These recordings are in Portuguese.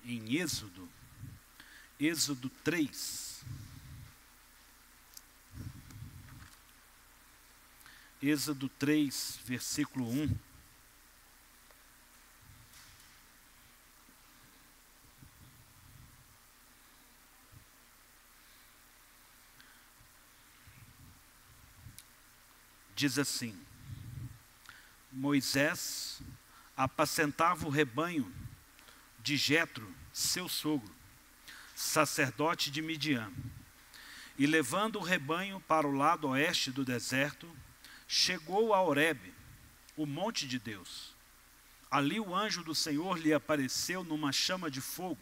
em Êxodo 3. Êxodo 3, versículo 1. Diz assim: Moisés apacentava o rebanho de Jetro, seu sogro, sacerdote de Midian, e levando o rebanho para o lado oeste do deserto, chegou a Horebe, o monte de Deus. Ali o anjo do Senhor lhe apareceu numa chama de fogo,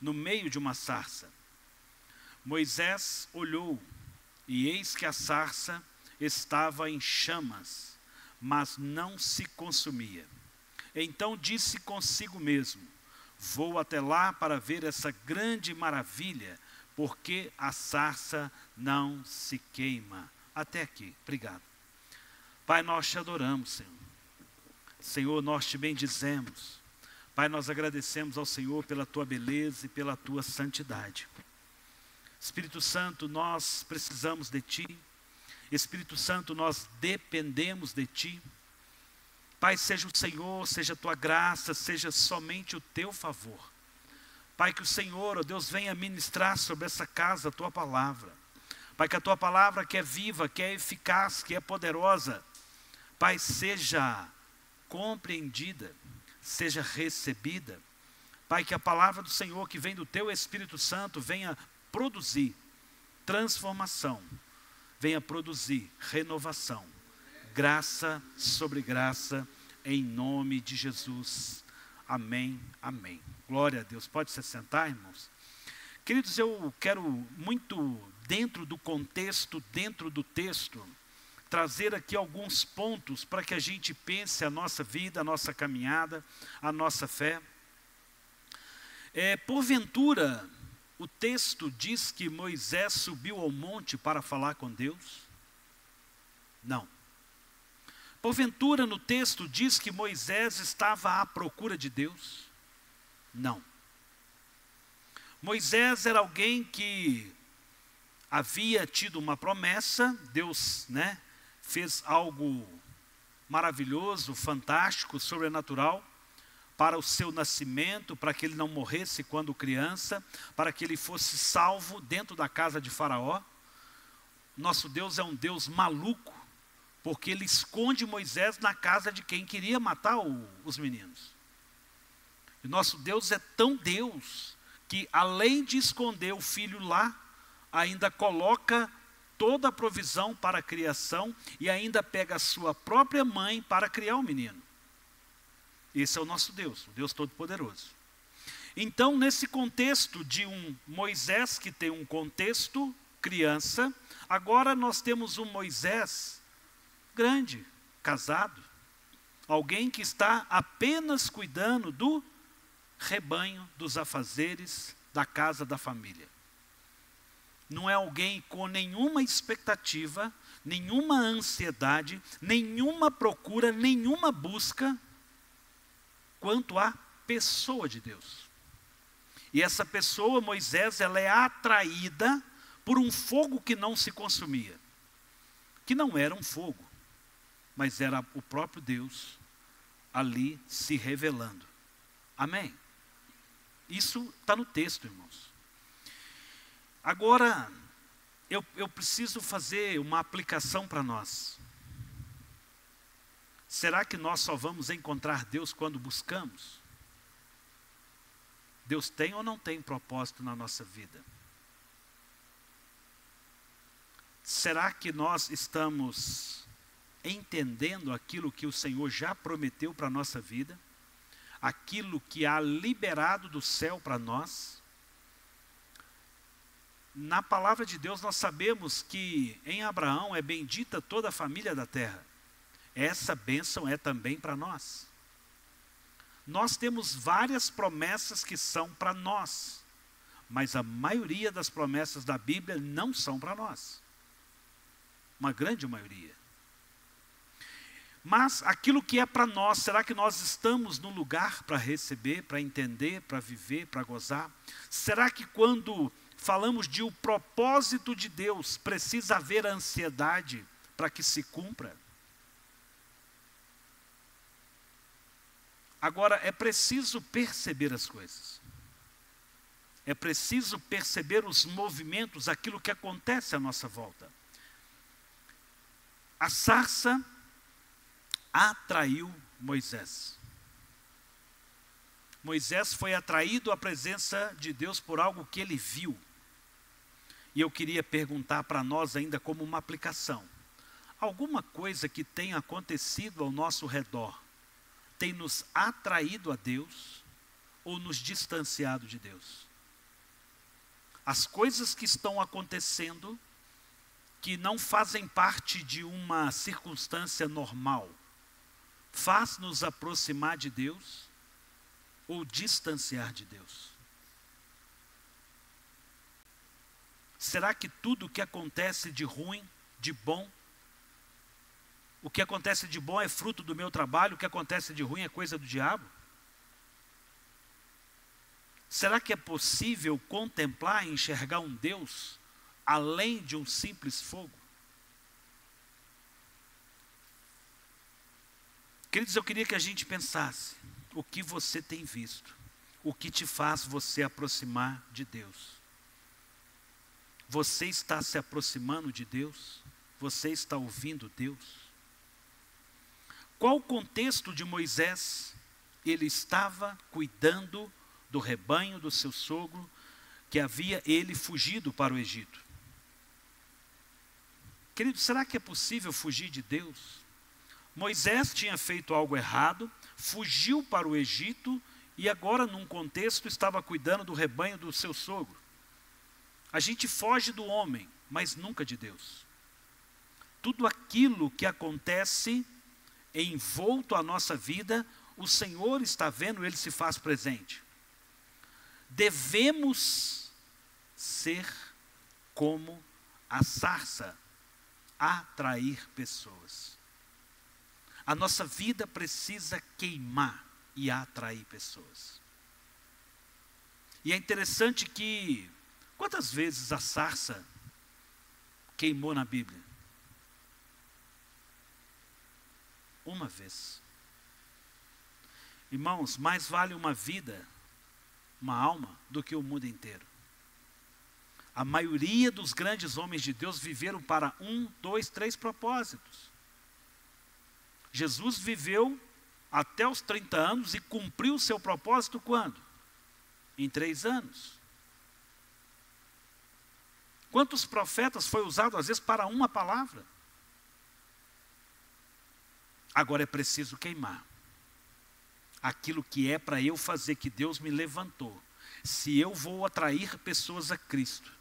no meio de uma sarça. Moisés olhou, e eis que a sarça estava em chamas, mas não se consumia. Então disse consigo mesmo: vou até lá para ver essa grande maravilha, porque a sarça não se queima. Até aqui, obrigado. Pai, nós te adoramos, Senhor. Senhor, nós te bendizemos. Pai, nós agradecemos ao Senhor pela tua beleza e pela tua santidade. Espírito Santo, nós precisamos de ti. Espírito Santo, nós dependemos de ti. Pai, seja o Senhor, seja a tua graça, seja somente o teu favor. Pai, que o Senhor, ó Deus, venha ministrar sobre essa casa a tua palavra. Pai, que a tua palavra que é viva, que é eficaz, que é poderosa, Pai, seja compreendida, seja recebida. Pai, que a palavra do Senhor que vem do teu Espírito Santo venha produzir transformação, venha produzir renovação, graça sobre graça, em nome de Jesus. Amém, amém. Glória a Deus. Pode se sentar, irmãos? Queridos, eu quero muito, dentro do contexto, dentro do texto, trazer aqui alguns pontos para que a gente pense a nossa vida, a nossa caminhada, a nossa fé. Porventura, o texto diz que Moisés subiu ao monte para falar com Deus? Não. Porventura, no texto diz que Moisés estava à procura de Deus? Não. Moisés era alguém que havia tido uma promessa, Deus, fez algo maravilhoso, fantástico, sobrenatural, para o seu nascimento, para que ele não morresse quando criança, para que ele fosse salvo dentro da casa de Faraó. Nosso Deus é um Deus maluco, porque ele esconde Moisés na casa de quem queria matar os meninos. E nosso Deus é tão Deus, que além de esconder o filho lá, ainda coloca toda a provisão para a criação e ainda pega a sua própria mãe para criar o menino. Esse é o nosso Deus, o Deus Todo-Poderoso. Então, nesse contexto de um Moisés que tem um contexto criança, agora nós temos um Moisés grande, casado, alguém que está apenas cuidando do rebanho, dos afazeres da casa da família. Não é alguém com nenhuma expectativa, nenhuma ansiedade, nenhuma procura, nenhuma busca quanto à pessoa de Deus. E essa pessoa, Moisés, ela é atraída por um fogo que não se consumia. Que não era um fogo, mas era o próprio Deus ali se revelando. Amém? Isso está no texto, irmãos. Agora, eu preciso fazer uma aplicação para nós. Será que nós só vamos encontrar Deus quando buscamos? Deus tem ou não tem propósito na nossa vida? Será que nós estamos entendendo aquilo que o Senhor já prometeu para a nossa vida? Aquilo que há liberado do céu para nós? Na palavra de Deus nós sabemos que em Abraão é bendita toda a família da terra. Essa bênção é também para nós. Nós temos várias promessas que são para nós, mas a maioria das promessas da Bíblia não são para nós. Uma grande maioria. Mas aquilo que é para nós, será que nós estamos no lugar para receber, para entender, para viver, para gozar? Será que quando falamos de o propósito de Deus, precisa haver ansiedade para que se cumpra? Agora, é preciso perceber as coisas. É preciso perceber os movimentos, aquilo que acontece à nossa volta. A sarça atraiu Moisés. Moisés foi atraído à presença de Deus por algo que ele viu. E eu queria perguntar para nós ainda como uma aplicação. Alguma coisa que tenha acontecido ao nosso redor tem nos atraído a Deus ou nos distanciado de Deus? As coisas que estão acontecendo, que não fazem parte de uma circunstância normal, faz nos aproximar de Deus ou distanciar de Deus? Será que tudo o que acontece de ruim, de bom, o que acontece de bom é fruto do meu trabalho, o que acontece de ruim é coisa do diabo? Será que é possível contemplar e enxergar um Deus além de um simples fogo? Queridos, eu queria que a gente pensasse, o que você tem visto, o que te faz você aproximar de Deus. Você está se aproximando de Deus? Você está ouvindo Deus? Qual o contexto de Moisés? Ele estava cuidando do rebanho do seu sogro, que havia ele fugido para o Egito. Querido, será que é possível fugir de Deus? Moisés tinha feito algo errado, fugiu para o Egito e agora num contexto estava cuidando do rebanho do seu sogro. A gente foge do homem, mas nunca de Deus. Tudo aquilo que acontece envolto à nossa vida, o Senhor está vendo, Ele se faz presente. Devemos ser como a sarça, atrair pessoas. A nossa vida precisa queimar e atrair pessoas. E é interessante que, quantas vezes a sarça queimou na Bíblia? Uma vez. Irmãos, mais vale uma vida, uma alma, do que o mundo inteiro. A maioria dos grandes homens de Deus viveram para 1, 2, 3 propósitos. Jesus viveu até os 30 anos e cumpriu o seu propósito quando? Em 3 anos. Quantos profetas foi usado às vezes para uma palavra? Agora é preciso queimar aquilo que é para eu fazer, que Deus me levantou. Se eu vou atrair pessoas a Cristo,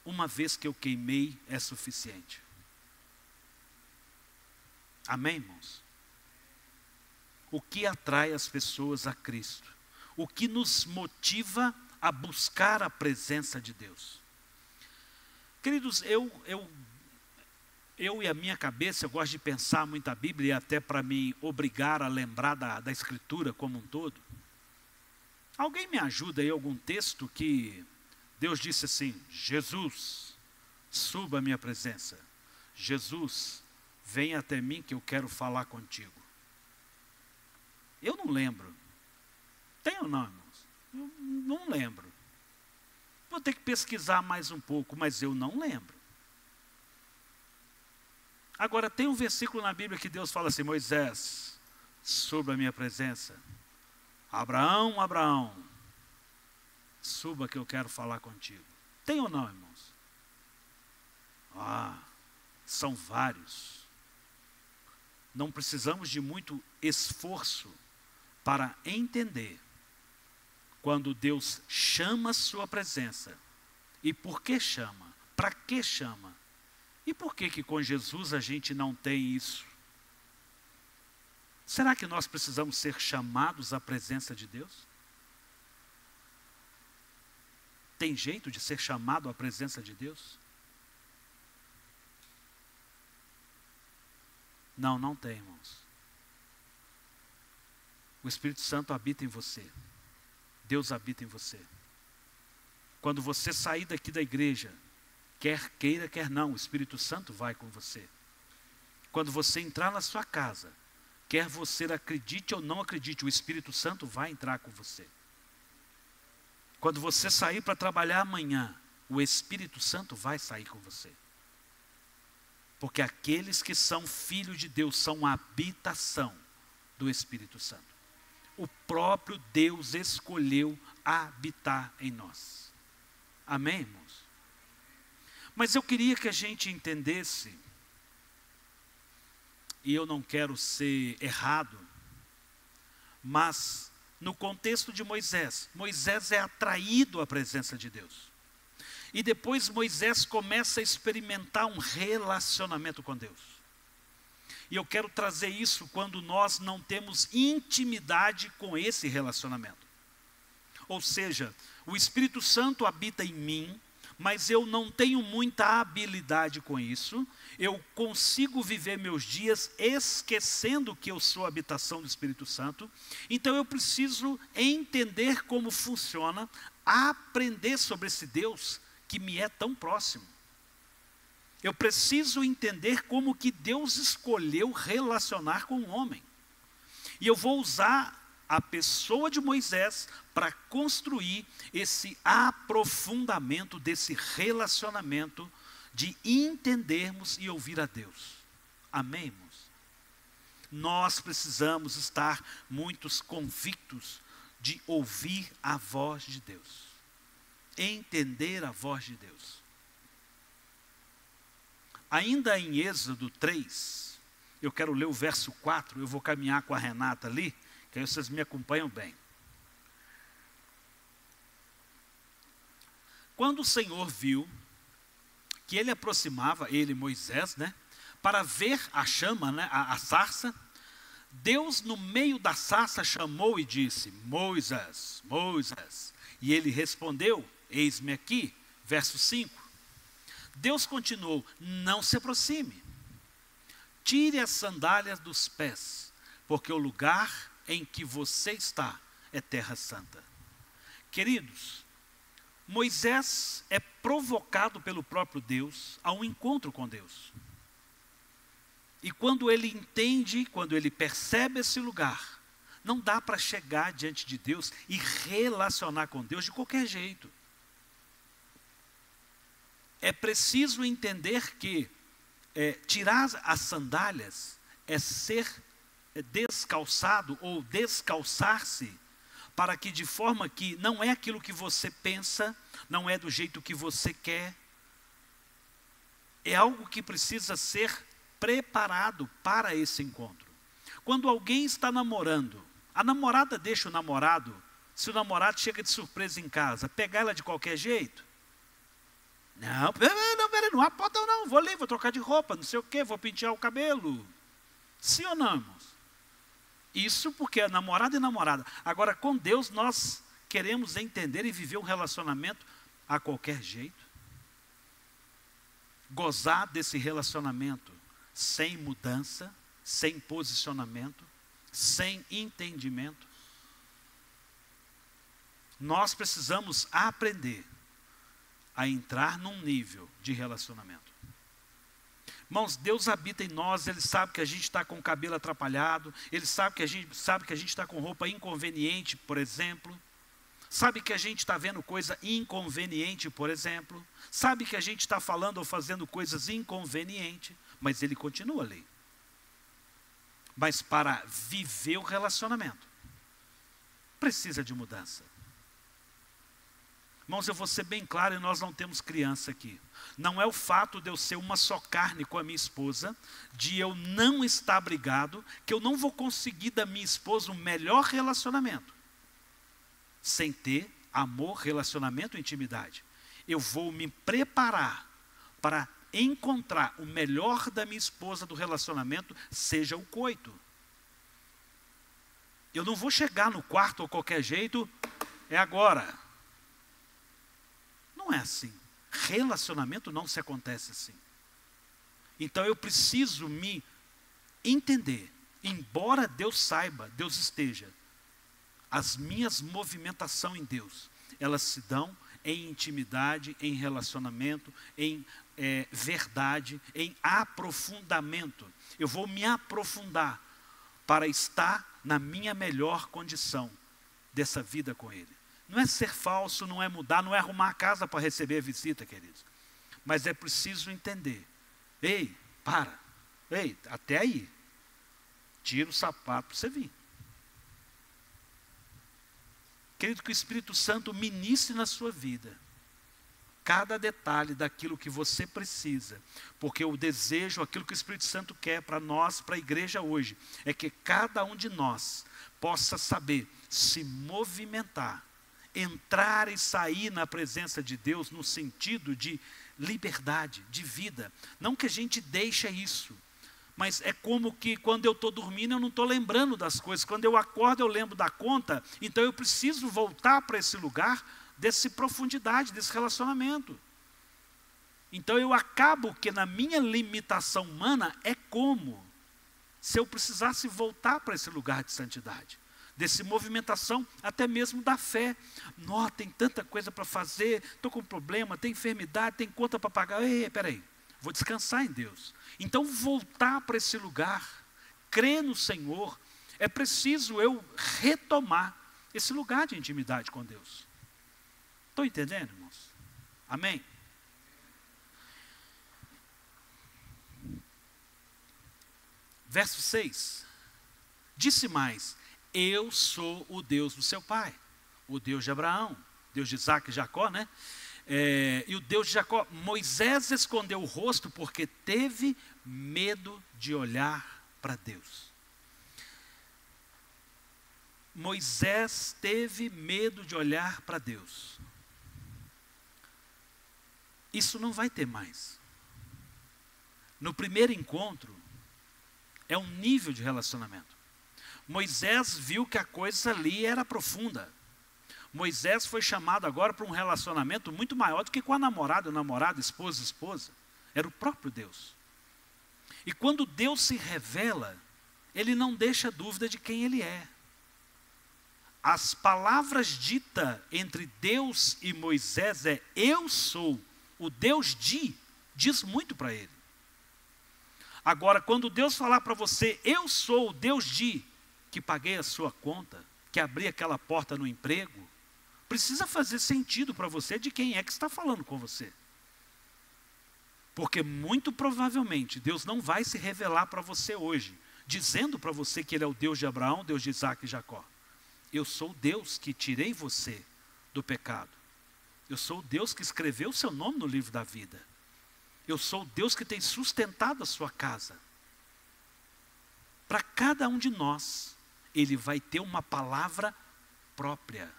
uma vez que eu queimei é suficiente. Amém, irmãos? O que atrai as pessoas a Cristo? O que nos motiva a buscar a presença de Deus? Queridos, eu e a minha cabeça, eu gosto de pensar muito a Bíblia, até para me obrigar a lembrar da Escritura como um todo. Alguém me ajuda aí, algum texto que Deus disse assim: Jesus, suba à minha presença. Jesus, venha até mim que eu quero falar contigo. Eu não lembro. Tem ou não, irmãos? Eu não lembro. Vou ter que pesquisar mais um pouco, mas eu não lembro. Agora, tem um versículo na Bíblia que Deus fala assim: Moisés, suba a minha presença. Abraão, Abraão, suba que eu quero falar contigo. Tem ou não, irmãos? São vários. Não precisamos de muito esforço para entender quando Deus chama a sua presença. E por que chama? Para que chama? E por que com Jesus a gente não tem isso? Será que nós precisamos ser chamados à presença de Deus? Tem jeito de ser chamado à presença de Deus? Não, não tem, irmãos. O Espírito Santo habita em você. Deus habita em você. Quando você sair daqui da igreja, quer queira, quer não, o Espírito Santo vai com você. Quando você entrar na sua casa, quer você acredite ou não acredite, o Espírito Santo vai entrar com você. Quando você sair para trabalhar amanhã, o Espírito Santo vai sair com você. Porque aqueles que são filhos de Deus são a habitação do Espírito Santo. O próprio Deus escolheu habitar em nós. Amém, irmãos? Mas eu queria que a gente entendesse, e eu não quero ser errado, mas no contexto de Moisés, Moisés é atraído à presença de Deus. E depois Moisés começa a experimentar um relacionamento com Deus. E eu quero trazer isso quando nós não temos intimidade com esse relacionamento. Ou seja, o Espírito Santo habita em mim, mas eu não tenho muita habilidade com isso. Eu consigo viver meus dias esquecendo que eu sou a habitação do Espírito Santo. Então eu preciso entender como funciona, aprender sobre esse Deus que me é tão próximo. Eu preciso entender como que Deus escolheu relacionar com o homem. E eu vou usar a pessoa de Moisés para construir esse aprofundamento desse relacionamento de entendermos e ouvir a Deus. Amém, irmãos? Nós precisamos estar muito convictos de ouvir a voz de Deus. Entender a voz de Deus. Ainda em Êxodo 3, eu quero ler o verso 4, eu vou caminhar com a Renata ali, que aí vocês me acompanham bem. Quando o Senhor viu que ele aproximava, ele, Moisés, para ver a chama, a sarça, Deus no meio da sarça chamou e disse, Moisés, Moisés. E ele respondeu, eis-me aqui, verso 5. Deus continuou, não se aproxime, tire as sandálias dos pés, porque o lugar em que você está é terra santa. Queridos, Moisés é provocado pelo próprio Deus a um encontro com Deus. E quando ele entende, quando ele percebe esse lugar, não dá para chegar diante de Deus e relacionar com Deus de qualquer jeito. É preciso entender que tirar as sandálias é ser descalçado ou descalçar-se, para que de forma que não é aquilo que você pensa, não é do jeito que você quer, é algo que precisa ser preparado para esse encontro. Quando alguém está namorando, a namorada deixa o namorado, se o namorado chega de surpresa em casa, pegar ela de qualquer jeito? Não, peraí, não há porta não, vou ali, vou trocar de roupa, não sei o quê, vou pentear o cabelo. Sim ou não, irmãos? Isso porque é namorado e namorada. Agora, com Deus, nós queremos entender e viver um relacionamento a qualquer jeito. Gozar desse relacionamento sem mudança, sem posicionamento, sem entendimento. Nós precisamos aprender a entrar num nível de relacionamento. Irmãos, Deus habita em nós, Ele sabe que a gente está com o cabelo atrapalhado, Ele sabe que a gente está com roupa inconveniente, por exemplo, sabe que a gente está vendo coisa inconveniente, por exemplo, sabe que a gente está falando ou fazendo coisas inconvenientes, mas Ele continua ali. Mas para viver o relacionamento, precisa de mudança. Irmãos, eu vou ser bem claro, e nós não temos criança aqui. Não é o fato de eu ser uma só carne com a minha esposa, de eu não estar brigado, que eu não vou conseguir da minha esposa um melhor relacionamento. Sem ter amor, relacionamento e intimidade. Eu vou me preparar para encontrar o melhor da minha esposa do relacionamento, seja o coito. Eu não vou chegar no quarto ou qualquer jeito, é agora. Não é assim. Relacionamento não se acontece assim. Então eu preciso me entender, embora Deus saiba, Deus esteja, as minhas movimentações em Deus, elas se dão em intimidade, em relacionamento, em verdade, em aprofundamento. Eu vou me aprofundar para estar na minha melhor condição dessa vida com Ele. Não é ser falso, não é mudar, não é arrumar a casa para receber a visita, queridos. Mas é preciso entender. Ei, para. Ei, até aí. Tira o sapato para você vir. Querido, que o Espírito Santo ministre na sua vida cada detalhe daquilo que você precisa, porque o desejo, aquilo que o Espírito Santo quer para nós, para a igreja hoje, é que cada um de nós possa saber se movimentar, entrar e sair na presença de Deus no sentido de liberdade, de vida. Não que a gente deixe isso, mas é como que quando eu estou dormindo eu não estou lembrando das coisas. Quando eu acordo eu lembro da conta, então eu preciso voltar para esse lugar dessa profundidade, desse relacionamento. Então eu acabo que na minha limitação humana é como se eu precisasse voltar para esse lugar de santidade, dessa movimentação até mesmo da fé. Nossa, tem tanta coisa para fazer, estou com problema, tem enfermidade, tem conta para pagar. Ei, peraí, vou descansar em Deus. Então voltar para esse lugar, crer no Senhor, é preciso eu retomar esse lugar de intimidade com Deus. Estão entendendo, irmãos? Amém? Verso 6. Disse mais: eu sou o Deus do seu pai, o Deus de Abraão, Deus de Isaac e Jacó, né? E o Deus de Jacó. Moisés escondeu o rosto porque teve medo de olhar para Deus. Moisés teve medo de olhar para Deus. Isso não vai ter mais. No primeiro encontro, é um nível de relacionamento. Moisés viu que a coisa ali era profunda. Moisés foi chamado agora para um relacionamento muito maior do que com a namorada, o namorado, esposa, esposa. Era o próprio Deus. E quando Deus se revela, Ele não deixa dúvida de quem Ele é. As palavras ditas entre Deus e Moisés é: eu sou o Deus diz muito para ele. Agora, quando Deus falar para você: eu sou o Deus que paguei a sua conta, que abri aquela porta no emprego, precisa fazer sentido para você de quem é que está falando com você. Porque muito provavelmente Deus não vai se revelar para você hoje, dizendo para você que Ele é o Deus de Abraão, Deus de Isaac e Jacó. Eu sou o Deus que tirei você do pecado. Eu sou o Deus que escreveu o seu nome no livro da vida. Eu sou o Deus que tem sustentado a sua casa. Para cada um de nós, Ele vai ter uma palavra própria.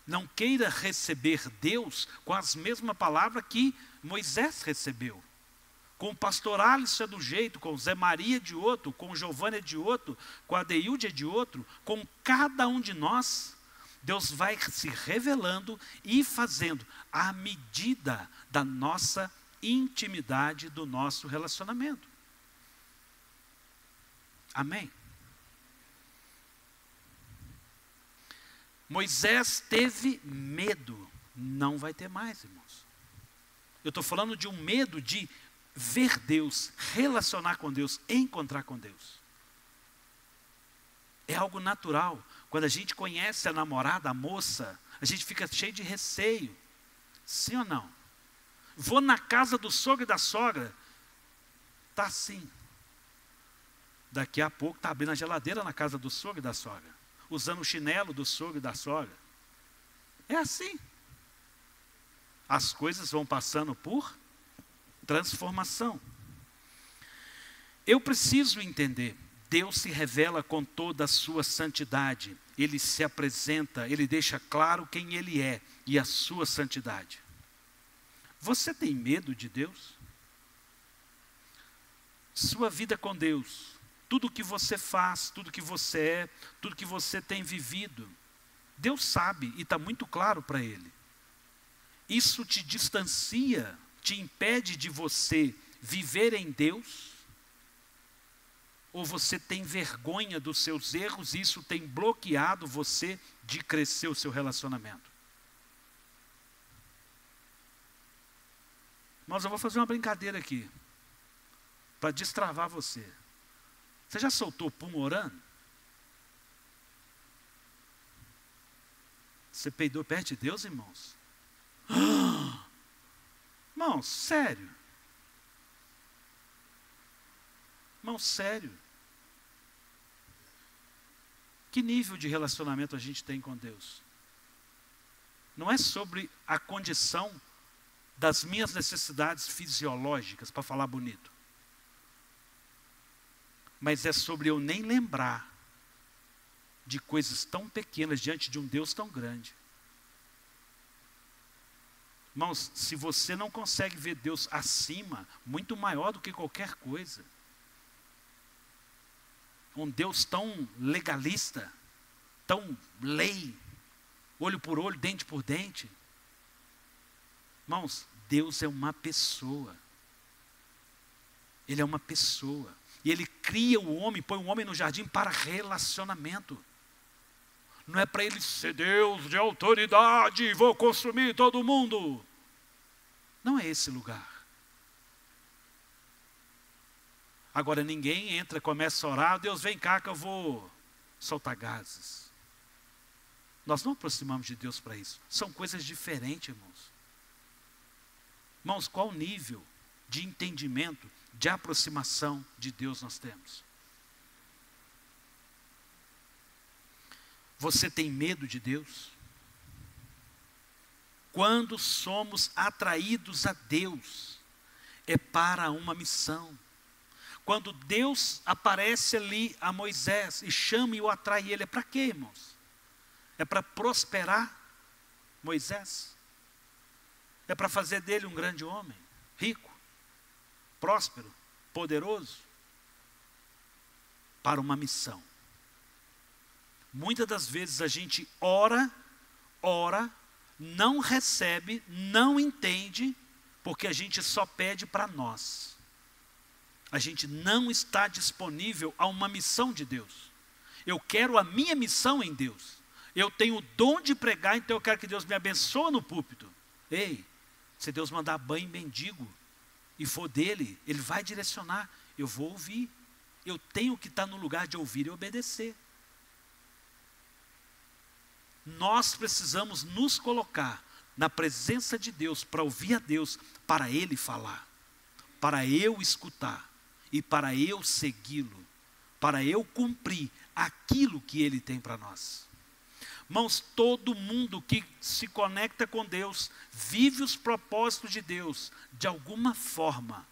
Não queira receber Deus com as mesmas palavras que Moisés recebeu. Com o pastor Alisson é do jeito, com o Zé Maria de outro, com o Giovanni é de outro, com a Deilde é de outro. Com cada um de nós, Deus vai se revelando e fazendo à medida da nossa intimidade, do nosso relacionamento. Amém? Moisés teve medo, não vai ter mais, irmãos. Eu estou falando de um medo de ver Deus, relacionar com Deus, encontrar com Deus. É algo natural. Quando a gente conhece a namorada, a moça, a gente fica cheio de receio. Sim ou não? Vou na casa do sogro e da sogra, está assim. Daqui a pouco está abrindo a geladeira na casa do sogro e da sogra, usando o chinelo do sogro e da sogra. É assim. As coisas vão passando por transformação. Eu preciso entender. Deus se revela com toda a sua santidade. Ele se apresenta, Ele deixa claro quem Ele é e a sua santidade. Você tem medo de Deus? Sua vida com Deus, tudo que você faz, tudo que você é, tudo que você tem vivido, Deus sabe e está muito claro para Ele. Isso te distancia, te impede de você viver em Deus? Ou você tem vergonha dos seus erros e isso tem bloqueado você de crescer o seu relacionamento? Mas eu vou fazer uma brincadeira aqui, para destravar você. Você já soltou pum orando? Você peidou perto de Deus, irmãos? Irmãos, sério. Irmãos, sério. Que nível de relacionamento a gente tem com Deus? Não é sobre a condição das minhas necessidades fisiológicas, para falar bonito. Mas é sobre eu nem lembrar de coisas tão pequenas diante de um Deus tão grande. Irmãos, se você não consegue ver Deus acima, muito maior do que qualquer coisa, um Deus tão legalista, tão lei, olho por olho, dente por dente. Irmãos, Deus é uma pessoa. Ele é uma pessoa. E Ele cria o homem, põe o homem no jardim para relacionamento. Não é para ele ser Deus de autoridade, vou consumir todo mundo. Não é esse lugar. Agora ninguém entra, começa a orar, Deus vem cá que eu vou soltar gases. Nós não aproximamos de Deus para isso. São coisas diferentes, irmãos. Irmãos, qual nível de entendimento, de aproximação de Deus nós temos? Você tem medo de Deus? Quando somos atraídos a Deus, é para uma missão. Quando Deus aparece ali a Moisés e chama e o atrai ele, é para quê, irmãos? É para prosperar Moisés? É para fazer dele um grande homem, rico, próspero, poderoso? Para uma missão. Muitas das vezes a gente ora, não recebe, não entende, porque a gente só pede para nós. A gente não está disponível a uma missão de Deus. Eu quero a minha missão em Deus. Eu tenho o dom de pregar, então eu quero que Deus me abençoe no púlpito. Ei, se Deus mandar banho mendigo e for dele, Ele vai direcionar. Eu vou ouvir. Eu tenho que estar no lugar de ouvir e obedecer. Nós precisamos nos colocar na presença de Deus para ouvir a Deus, para Ele falar, para eu escutar e para eu segui-lo, para eu cumprir aquilo que Ele tem para nós. Irmãos, todo mundo que se conecta com Deus, vive os propósitos de Deus, de alguma forma,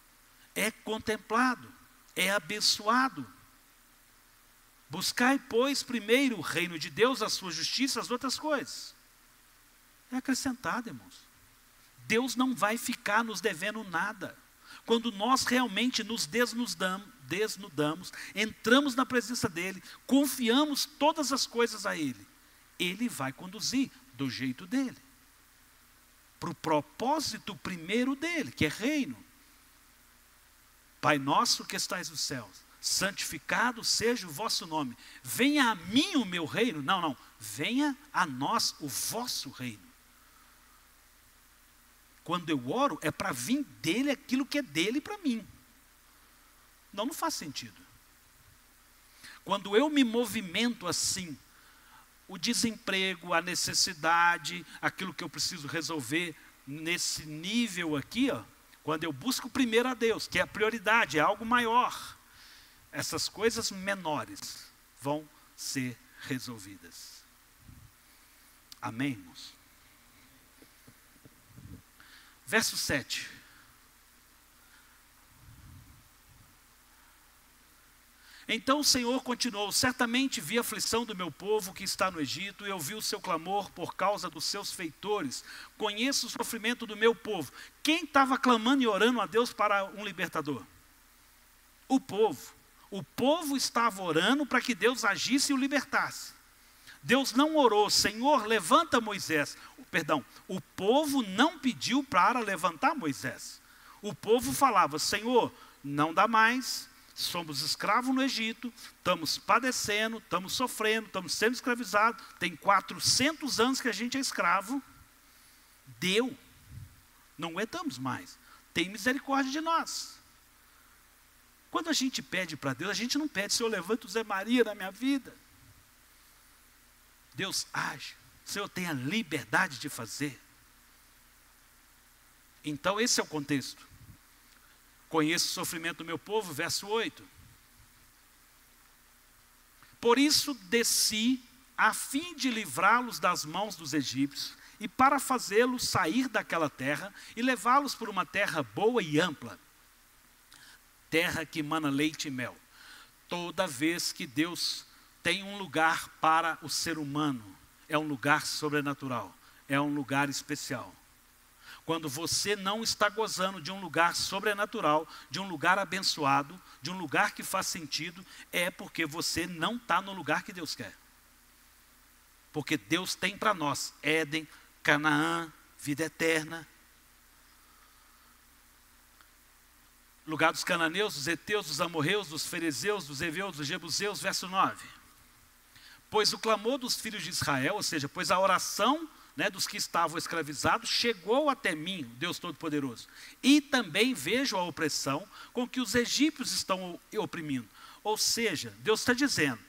é contemplado, é abençoado. Buscai, pois, primeiro o reino de Deus, a sua justiça, as outras coisas. É acrescentado, irmãos. Deus não vai ficar nos devendo nada. Quando nós realmente nos desnudamos, entramos na presença dEle, confiamos todas as coisas a Ele, Ele vai conduzir do jeito dEle. Para o propósito primeiro dEle, que é reino. Pai nosso que estais nos céus, santificado seja o vosso nome. Venha a mim o meu reino. Não. Venha a nós o vosso reino. Quando eu oro, é para vir dele aquilo que é dele para mim. Não faz sentido. Quando eu me movimento assim, o desemprego, a necessidade, aquilo que eu preciso resolver nesse nível aqui, ó, quando eu busco primeiro a Deus, que é a prioridade, é algo maior, essas coisas menores vão ser resolvidas. Amém, irmãos? Verso 7. Então o Senhor continuou: certamente vi a aflição do meu povo que está no Egito, e ouvi o seu clamor por causa dos seus feitores. Conheço o sofrimento do meu povo. Quem estava clamando e orando a Deus para um libertador? O povo. O povo estava orando para que Deus agisse e o libertasse. Deus não orou: Senhor, levanta Moisés. Perdão, o povo não pediu para levantar Moisés. O povo falava: Senhor, não dá mais. somos escravos no Egito, estamos padecendo, estamos sofrendo, estamos sendo escravizados, tem 400 anos que a gente é escravo, deu, não aguentamos mais, tem misericórdia de nós. Quando a gente pede para Deus, a gente não pede, Senhor, levanta o Zé Maria na minha vida. Deus age, o Senhor tem a liberdade de fazer. Então esse é o contexto. Conheço o sofrimento do meu povo, verso 8. Por isso desci, a fim de livrá-los das mãos dos egípcios, e para fazê-los sair daquela terra, e levá-los por uma terra boa e ampla, terra que mana leite e mel. Toda vez que Deus tem um lugar para o ser humano, é um lugar sobrenatural, é um lugar especial. Quando você não está gozando de um lugar sobrenatural, de um lugar abençoado, de um lugar que faz sentido, é porque você não está no lugar que Deus quer. Porque Deus tem para nós Éden, Canaã, vida eterna. Lugar dos cananeus, dos heteus, dos amorreus, dos ferezeus, dos heveus, dos jebuseus, verso 9. Pois o clamor dos filhos de Israel, ou seja, pois a oração dos que estavam escravizados, chegou até mim, Deus Todo-Poderoso. E também vejo a opressão com que os egípcios estão oprimindo. Ou seja, Deus está dizendo,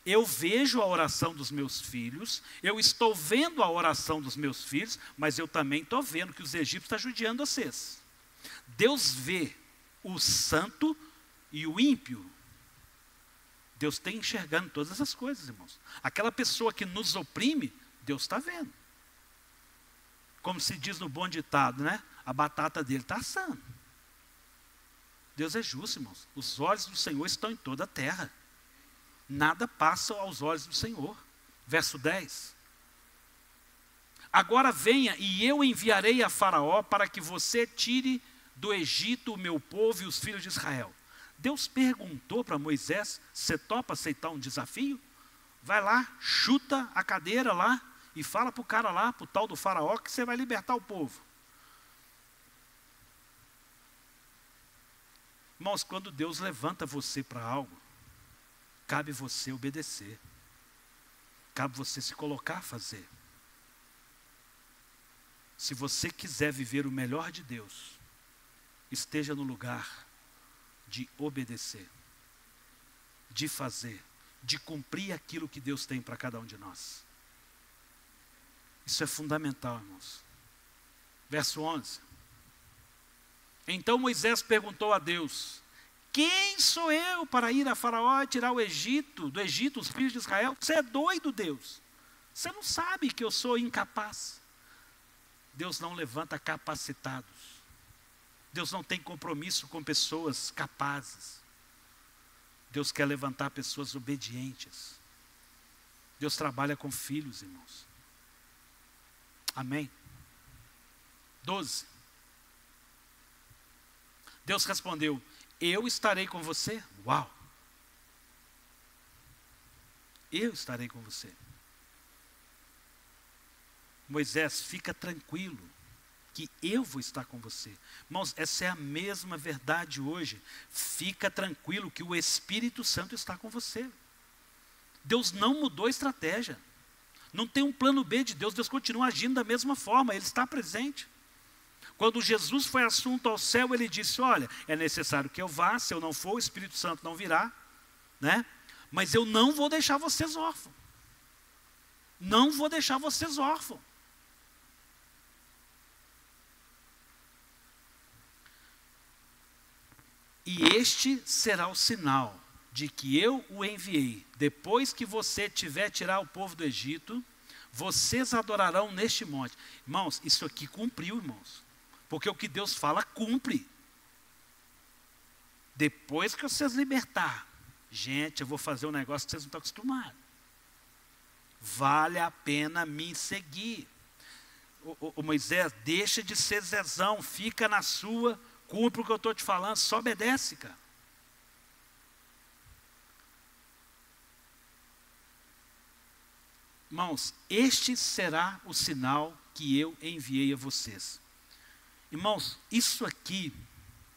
eu vejo a oração dos meus filhos, eu estou vendo a oração dos meus filhos, mas eu também estou vendo que os egípcios estão judiando vocês. Deus vê o santo e o ímpio. Deus está enxergando todas essas coisas, irmãos. Aquela pessoa que nos oprime, Deus está vendo. Como se diz no bom ditado, né? A batata dele está assando. Deus é justo, irmãos. Os olhos do Senhor estão em toda a terra. Nada passa aos olhos do Senhor. Verso 10. Agora venha e eu enviarei a Faraó para que você tire do Egito o meu povo e os filhos de Israel. Deus perguntou para Moisés, você topa aceitar um desafio? Vai lá, chuta a cadeira lá, e fala para o cara lá, para o tal do Faraó, que você vai libertar o povo. Irmãos, quando Deus levanta você para algo, cabe você obedecer. Cabe você se colocar a fazer. Se você quiser viver o melhor de Deus, esteja no lugar de obedecer, de fazer, de cumprir aquilo que Deus tem para cada um de nós. Isso é fundamental, irmãos. Verso 11. Então Moisés perguntou a Deus, quem sou eu para ir a Faraó e tirar do Egito os filhos de Israel? Você é doido, Deus. Você não sabe que eu sou incapaz. Deus não levanta capacitados. Deus não tem compromisso com pessoas capazes. Deus quer levantar pessoas obedientes. Deus trabalha com filhos, irmãos. Amém? 12. Deus respondeu, eu estarei com você. Uau! Eu estarei com você. Moisés, fica tranquilo, que eu vou estar com você. Irmãos, essa é a mesma verdade hoje. Fica tranquilo que o Espírito Santo está com você. Deus não mudou a estratégia. Não tem um plano B de Deus, Deus continua agindo da mesma forma, Ele está presente. Quando Jesus foi assunto ao céu, Ele disse, olha, é necessário que eu vá, se eu não for, o Espírito Santo não virá, né? Mas eu não vou deixar vocês órfãos. Não vou deixar vocês órfãos. E este será o sinal de que eu o enviei. Depois que você tiver tirar o povo do Egito, vocês adorarão neste monte. Irmãos, isso aqui cumpriu, irmãos. Porque o que Deus fala, cumpre. Depois que vocês libertar, gente, eu vou fazer um negócio que vocês não estão acostumados. Vale a pena me seguir. O Moisés, deixa de ser zezão, fica na sua, cumpre o que eu estou te falando, só obedece, cara. Irmãos, este será o sinal que eu enviei a vocês. Irmãos, isso aqui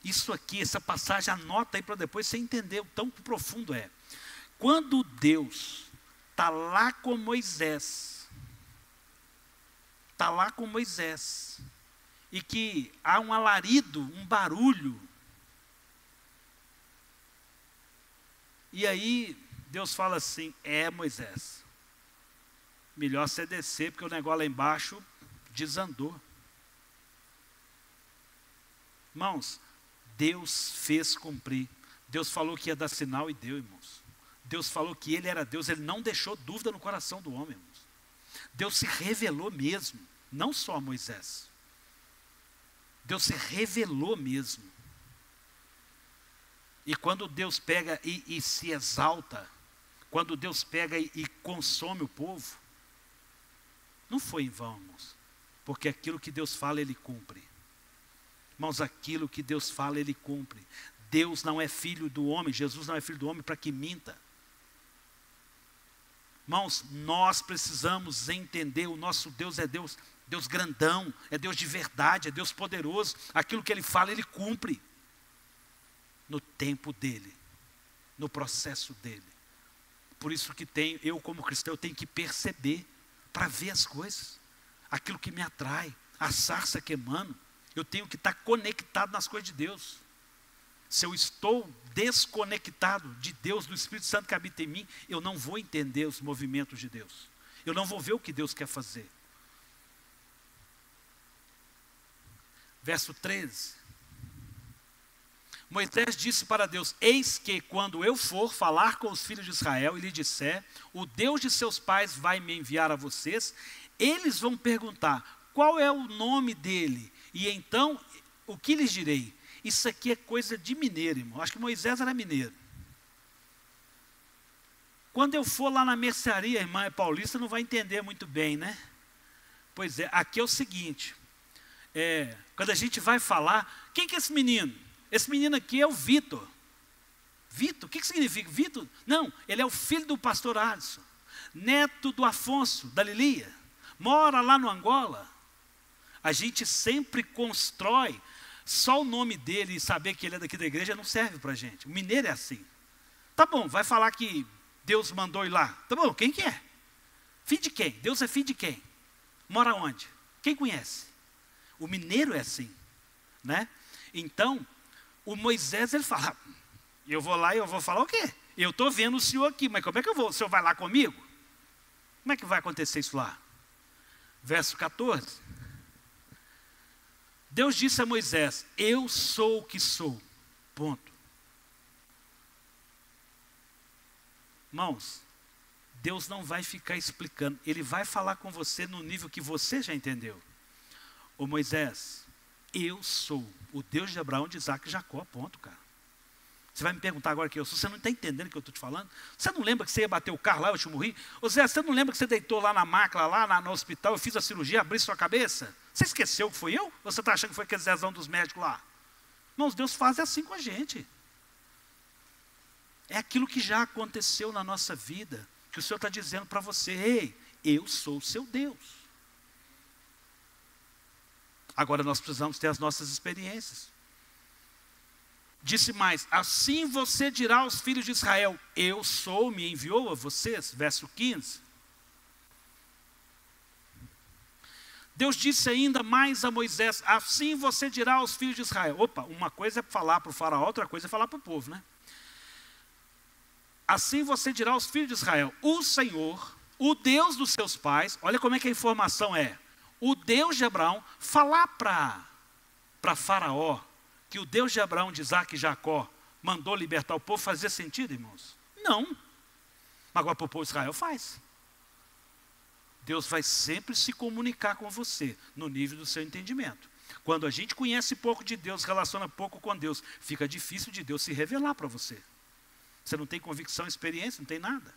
Isso aqui, essa passagem, anota aí para depois você entender o tão profundo é. Quando Deus está lá com Moisés, e que há um alarido, um barulho, e aí Deus fala assim, Moisés, melhor você descer, porque o negócio lá embaixo desandou. Irmãos, Deus fez cumprir. Deus falou que ia dar sinal e deu, irmãos. Deus falou que Ele era Deus, Ele não deixou dúvida no coração do homem, irmãos. Deus se revelou mesmo, não só a Moisés. Deus se revelou mesmo. E quando Deus pega e se exalta, quando Deus pega e consome o povo, não foi em vão, irmãos. Porque aquilo que Deus fala, Ele cumpre. Irmãos, aquilo que Deus fala, Ele cumpre. Deus não é filho do homem, Jesus não é filho do homem para que minta. Irmãos, nós precisamos entender, o nosso Deus é Deus grandão, é Deus de verdade, é Deus poderoso. Aquilo que Ele fala, Ele cumpre. No tempo dEle, no processo dEle. Por isso que eu como cristão, eu tenho que perceber, para ver as coisas. Aquilo que me atrai, a sarça queimando. Eu tenho que estar conectado nas coisas de Deus. Se eu estou desconectado de Deus, do Espírito Santo que habita em mim, eu não vou entender os movimentos de Deus. Eu não vou ver o que Deus quer fazer. Verso 13. Moisés disse para Deus, eis que quando eu for falar com os filhos de Israel e lhe disser, o Deus de seus pais vai me enviar a vocês, eles vão perguntar, qual é o nome dele? E então, o que lhes direi? Isso aqui é coisa de mineiro, irmão. Acho que Moisés era mineiro. Quando eu for lá na mercearia, a irmã paulista não vai entender muito bem, né? Pois é, aqui é o seguinte. Quando a gente vai falar, quem que é esse menino? Esse menino aqui é o Vitor. Vitor, o que significa? Vitor? Não, ele é o filho do pastor Alisson. Neto do Afonso, da Lilia. Mora lá no Angola. A gente sempre constrói, só o nome dele e saber que ele é daqui da igreja não serve para a gente. O mineiro é assim. Tá bom, vai falar que Deus mandou ir lá. Tá bom, quem que é? Filho de quem? Deus é filho de quem? Mora onde? Quem conhece? O mineiro é assim, né? Então, o Moisés, ele fala, eu vou lá e eu vou falar o quê? Eu estou vendo o senhor aqui, mas como é que eu vou? O senhor vai lá comigo? Como é que vai acontecer isso lá? Verso 14. Deus disse a Moisés, eu sou o que sou, ponto. Irmãos, Deus não vai ficar explicando, Ele vai falar com você no nível que você já entendeu. Ô Moisés, eu sou o Deus de Abraão, de Isaac e Jacó, ponto, cara. Você vai me perguntar agora que eu sou, você não está entendendo o que eu estou te falando? Você não lembra que você ia bater o carro lá, eu te morri? Ô Zé, você não lembra que você deitou lá na maca, lá no hospital, eu fiz a cirurgia, abri sua cabeça? Você esqueceu que foi eu? Ou você está achando que foi aquele Zezão dos médicos lá? Irmãos, Deus faz assim com a gente. É aquilo que já aconteceu na nossa vida, que o Senhor está dizendo para você, ei, eu sou o seu Deus. Agora nós precisamos ter as nossas experiências. Disse mais, assim você dirá aos filhos de Israel, eu sou, me enviou a vocês, verso 15. Deus disse ainda mais a Moisés, assim você dirá aos filhos de Israel. Opa, uma coisa é falar para o faraó, outra coisa é falar para o povo, né? Assim você dirá aos filhos de Israel, o Senhor, o Deus dos seus pais, olha como é que a informação é, o Deus de Abraão, falar para faraó, que o Deus de Abraão, de Isaac e Jacó mandou libertar o povo, fazia sentido, irmãos? Não. Agora para o povo de Israel faz. Deus vai sempre se comunicar com você, no nível do seu entendimento. Quando a gente conhece pouco de Deus, relaciona pouco com Deus, fica difícil de Deus se revelar para você. Você não tem convicção, experiência, não tem nada.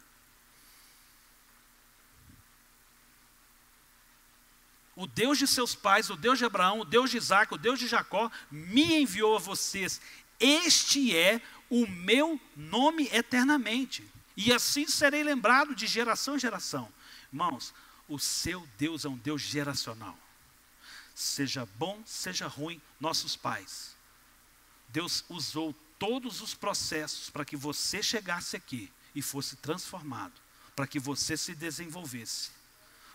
O Deus de seus pais, o Deus de Abraão, o Deus de Isaac, o Deus de Jacó, me enviou a vocês. Este é o meu nome eternamente. E assim serei lembrado de geração em geração. Irmãos, o seu Deus é um Deus geracional. Seja bom, seja ruim, nossos pais. Deus usou todos os processos para que você chegasse aqui e fosse transformado, para que você se desenvolvesse,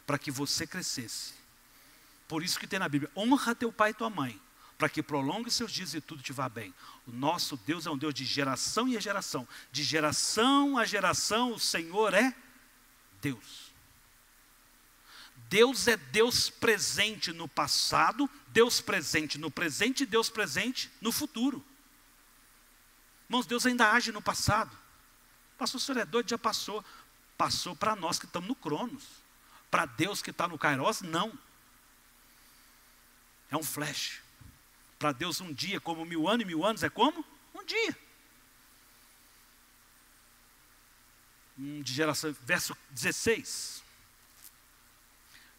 para que você crescesse. Por isso que tem na Bíblia, honra teu pai e tua mãe, para que prolongue seus dias e tudo te vá bem. O nosso Deus é um Deus de geração e geração. De geração a geração, o Senhor é Deus. Deus é Deus presente no passado, Deus presente no presente e Deus presente no futuro. Irmãos, Deus ainda age no passado. Pastor, o senhor é doido, já passou. Passou para nós que estamos no Cronos. Para Deus que está no Kairos, não. É um flash. Para Deus um dia como 1000 anos e 1000 anos é como? Um dia. De geração, verso 16.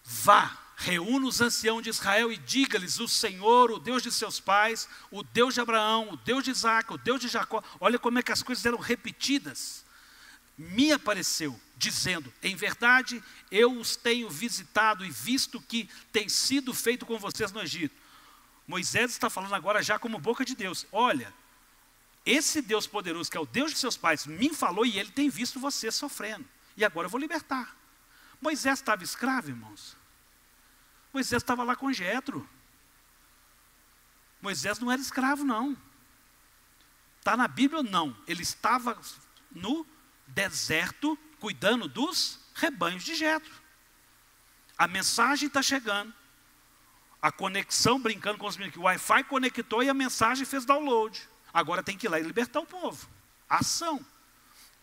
Vá, reúna os anciãos de Israel e diga-lhes: o Senhor, o Deus de seus pais, o Deus de Abraão, o Deus de Isaac, o Deus de Jacó. Olha como é que as coisas eram repetidas. Me apareceu, dizendo: em verdade, eu os tenho visitado e visto que tem sido feito com vocês no Egito. Moisés está falando agora já como boca de Deus. Olha, esse Deus poderoso, que é o Deus de seus pais, me falou e ele tem visto vocês sofrendo. E agora eu vou libertar. Moisés estava escravo, irmãos. Moisés estava lá com Jetro. Moisés não era escravo, não. Está na Bíblia ou não? Ele estava no deserto, cuidando dos rebanhos de Jetro. A mensagem está chegando. A conexão, brincando com os meninos, que o Wi-Fi conectou e a mensagem fez download. Agora tem que ir lá e libertar o povo. Ação.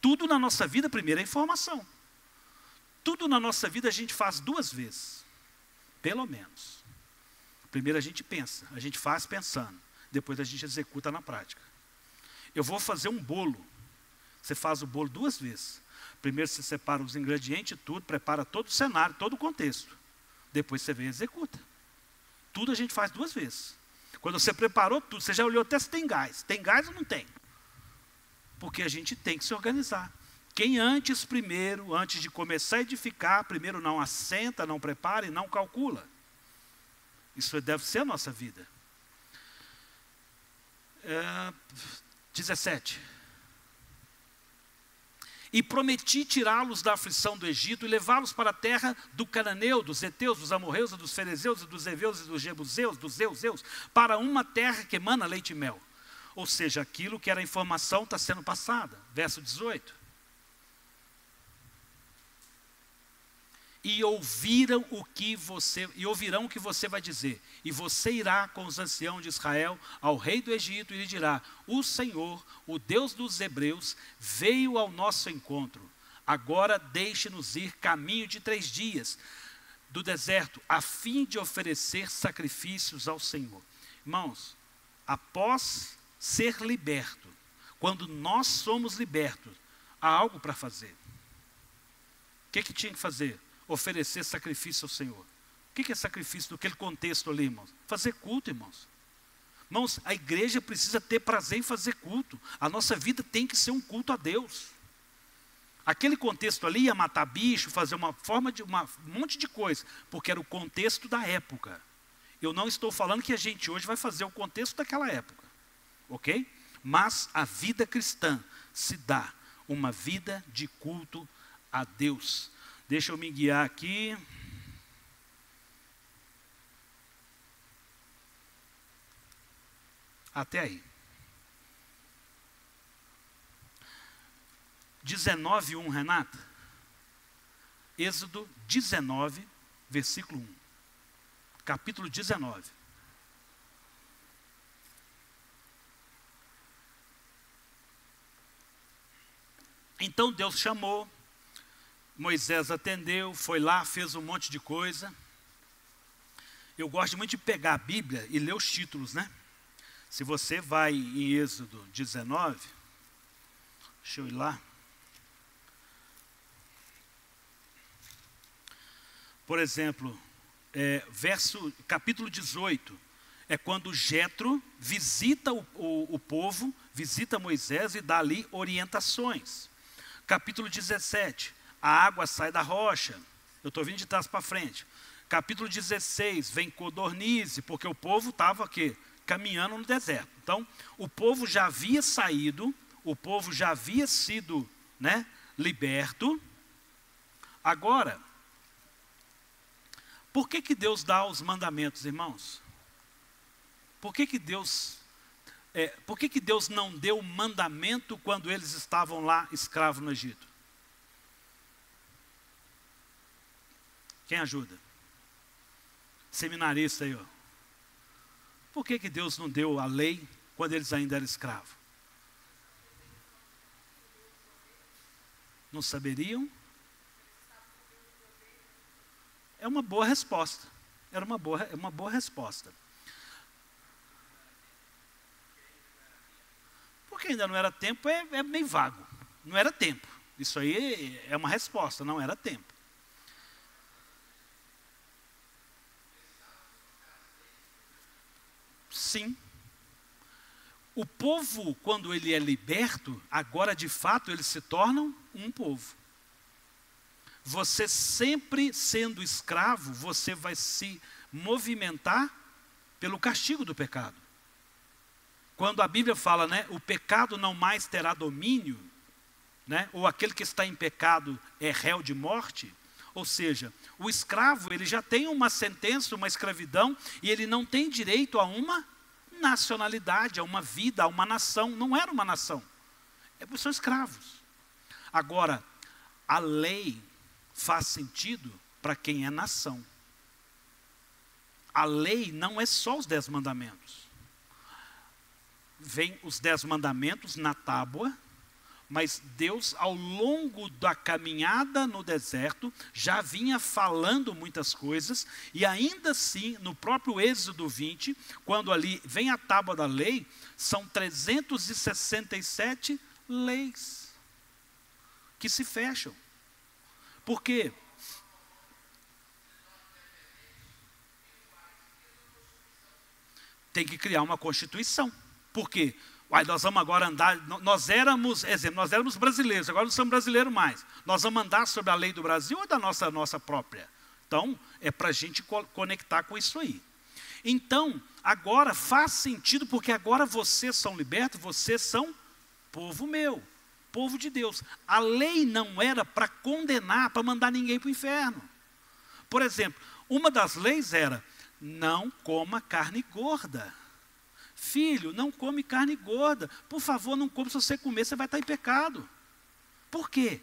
Tudo na nossa vida, primeiro é informação. Tudo na nossa vida a gente faz 2 vezes. Pelo menos. Primeiro a gente pensa, a gente faz pensando. Depois a gente executa na prática. Eu vou fazer um bolo. Você faz o bolo 2 vezes. Primeiro você separa os ingredientes, tudo, prepara todo o cenário, todo o contexto. Depois você vem e executa. Tudo a gente faz 2 vezes. Quando você preparou tudo, você já olhou até se tem gás. Tem gás ou não tem? Porque a gente tem que se organizar. Quem primeiro, antes de começar a edificar, primeiro não assenta, não prepara e não calcula. Isso deve ser a nossa vida. 17. E prometi tirá-los da aflição do Egito e levá-los para a terra do Cananeu, dos Heteus, dos Amorreus, dos Ferezeus, dos Heveus e dos Jebuseus, dos Zeuseus, para uma terra que emana leite e mel. Ou seja, aquilo que era informação está sendo passada. Verso 18. E ouvirão o que você vai dizer. E você irá com os anciãos de Israel ao rei do Egito e lhe dirá: o Senhor, o Deus dos hebreus, veio ao nosso encontro. Agora deixe-nos ir caminho de 3 dias do deserto, a fim de oferecer sacrifícios ao Senhor. Irmãos, após ser liberto, quando nós somos libertos, há algo para fazer. O que tinha que fazer? Oferecer sacrifício ao Senhor. O que é sacrifício naquele contexto ali, irmãos? Fazer culto, irmãos. Irmãos, a igreja precisa ter prazer em fazer culto. A nossa vida tem que ser um culto a Deus. Aquele contexto ali ia matar bicho, fazer um monte de coisa, porque era o contexto da época. Eu não estou falando que a gente hoje vai fazer o contexto daquela época. Ok? Mas a vida cristã se dá uma vida de culto a Deus. Deixa eu me guiar aqui. Até aí. 19:1, Renata. Êxodo 19, versículo 1. Capítulo 19. Então Deus chamou, Moisés atendeu, foi lá, fez um monte de coisa. Eu gosto muito de pegar a Bíblia e ler os títulos, né? Se você vai em Êxodo 19, deixa eu ir lá. Por exemplo, capítulo 18, é quando Jetro visita o povo, visita Moisés e dá ali orientações. Capítulo 17, a água sai da rocha. Eu estou vindo de trás para frente. Capítulo 16, vem codornize, porque o povo estava aqui, caminhando no deserto. Então, o povo já havia saído, o povo já havia sido, né, liberto. Agora, por que Deus dá os mandamentos, irmãos? Por que Deus não deu o mandamento quando eles estavam lá escravos no Egito? Quem ajuda? Seminarista aí, ó. Por que Deus não deu a lei quando eles ainda eram escravos? Não saberiam? É uma boa resposta. Era uma boa resposta. Porque ainda não era tempo, é meio vago. Não era tempo. Isso aí é uma resposta, não era tempo. Sim. O povo, quando ele é liberto, agora de fato eles se tornam um povo. Você sempre sendo escravo, você vai se movimentar pelo castigo do pecado. Quando a Bíblia fala, né, o pecado não mais terá domínio, né, ou aquele que está em pecado é réu de morte, ou seja, o escravo ele já tem uma sentença, uma escravidão, e ele não tem direito a uma nacionalidade, a uma vida, a uma nação. Não era uma nação, são escravos. Agora, a lei faz sentido para quem é nação. A lei não é só os 10 mandamentos. Vem os 10 mandamentos na tábua, mas Deus, ao longo da caminhada no deserto, já vinha falando muitas coisas, e ainda assim, no próprio Êxodo 20, quando ali vem a tábua da lei, são 367 leis que se fecham. Por quê? Tem que criar uma Constituição. Por quê? Nós vamos agora andar, nós éramos brasileiros, agora não somos brasileiros mais. Nós vamos andar sobre a lei do Brasil ou da nossa própria? Então, é para a gente conectar com isso aí. Então, agora faz sentido, porque agora vocês são libertos, vocês são povo meu, povo de Deus. A lei não era para condenar, para mandar ninguém para o inferno. Por exemplo, uma das leis era, não coma carne gorda. Filho, não come carne gorda. Por favor, não come. Se você comer, você vai estar em pecado. Por quê?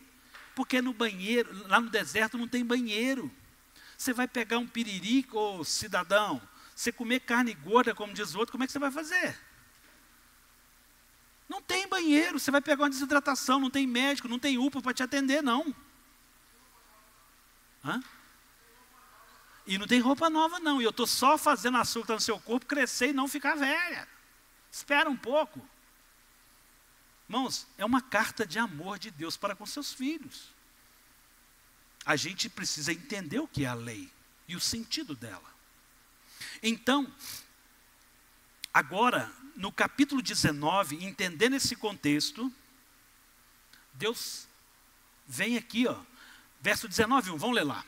Porque no banheiro, lá no deserto não tem banheiro. Você vai pegar um piririco, ô cidadão, você comer carne gorda, como diz o outro, como é que você vai fazer? Não tem banheiro, você vai pegar uma desidratação, não tem médico, não tem UPA para te atender, não. Hã? E não tem roupa nova, não. E eu estou só fazendo açúcar no seu corpo crescer e não ficar velha. Espera um pouco. Irmãos, é uma carta de amor de Deus para com seus filhos. A gente precisa entender o que é a lei e o sentido dela. Então, agora, no capítulo 19, entendendo esse contexto, Deus vem aqui, ó, verso 19, vamos ler lá.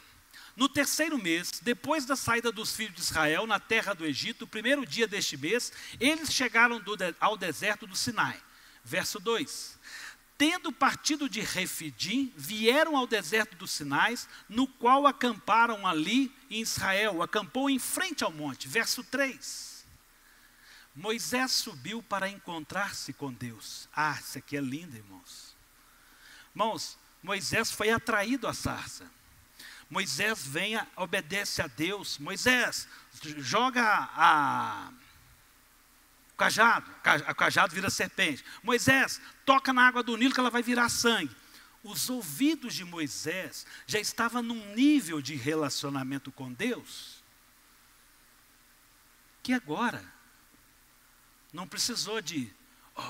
No terceiro mês, depois da saída dos filhos de Israel na terra do Egito, o primeiro dia deste mês, eles chegaram ao deserto do Sinai. Verso 2. Tendo partido de Refidim, vieram ao deserto do Sinai, no qual acamparam ali em Israel, acampou em frente ao monte. Verso 3. Moisés subiu para encontrar-se com Deus. Ah, isso aqui é lindo, irmãos. Irmãos, Moisés foi atraído à sarça. Moisés obedece a Deus. Moisés, joga o cajado vira serpente. Moisés, toca na água do Nilo que ela vai virar sangue. Os ouvidos de Moisés já estavam num nível de relacionamento com Deus, que agora não precisou de,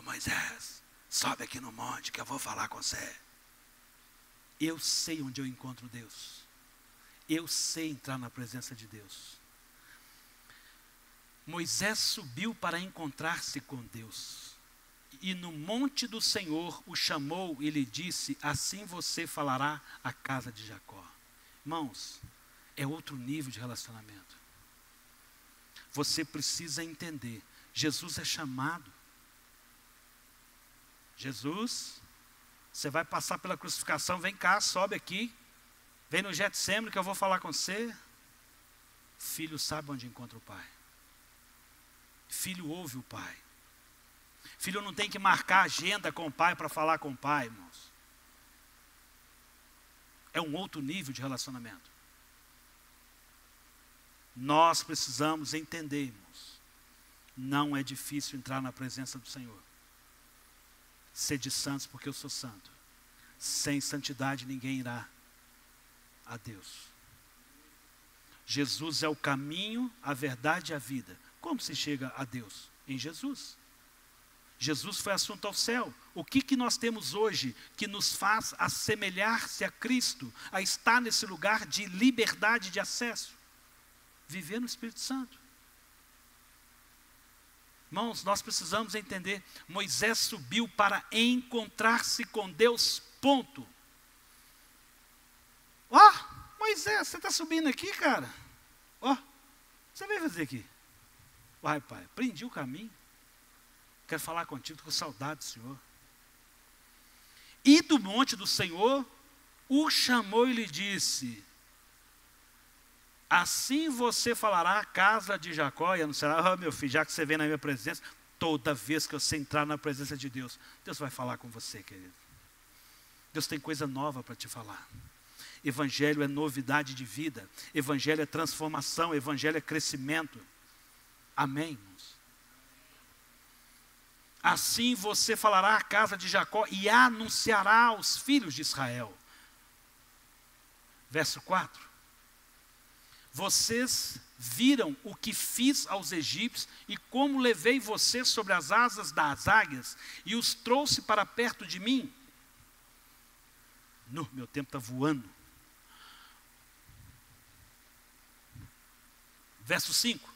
Moisés, sobe aqui no monte que eu vou falar com você. Eu sei onde eu encontro Deus. Eu sei entrar na presença de Deus. Moisés subiu para encontrar-se com Deus. E no monte do Senhor o chamou e lhe disse, assim você falará à casa de Jacó. Irmãos, é outro nível de relacionamento. Você precisa entender, Jesus é chamado Jesus, você vai passar pela crucificação, vem cá, sobe aqui, vem no Getsemane que eu vou falar com você. Filho sabe onde encontra o Pai. Filho ouve o Pai. Filho não tem que marcar agenda com o Pai para falar com o Pai, irmãos. É um outro nível de relacionamento. Nós precisamos entender, irmãos. Não é difícil entrar na presença do Senhor. Sede santos porque eu sou santo. Sem santidade ninguém irá a Deus. Jesus é o caminho, a verdade e a vida. Como se chega a Deus? Em Jesus. Jesus foi assunto ao céu. O que nós temos hoje que nos faz assemelhar-se a Cristo, a estar nesse lugar de liberdade de acesso? Viver no Espírito Santo. Irmãos, nós precisamos entender, Moisés subiu para encontrar-se com Deus, ponto. Moisés, você está subindo aqui, cara? Você veio fazer aqui? Vai, pai, aprendi o caminho. Quero falar contigo, estou com saudade do Senhor. E do monte do Senhor, o chamou e lhe disse: assim você falará à casa de Jacó e anunciará: meu filho, já que você vem na minha presença, toda vez que você entrar na presença de Deus, Deus vai falar com você, querido. Deus tem coisa nova para te falar. Evangelho é novidade de vida. Evangelho é transformação. Evangelho é crescimento. Amém, irmãos? Assim você falará à casa de Jacó e anunciará aos filhos de Israel. Verso 4. Vocês viram o que fiz aos egípcios e como levei vocês sobre as asas das águias e os trouxe para perto de mim. Meu tempo está voando. Verso 5.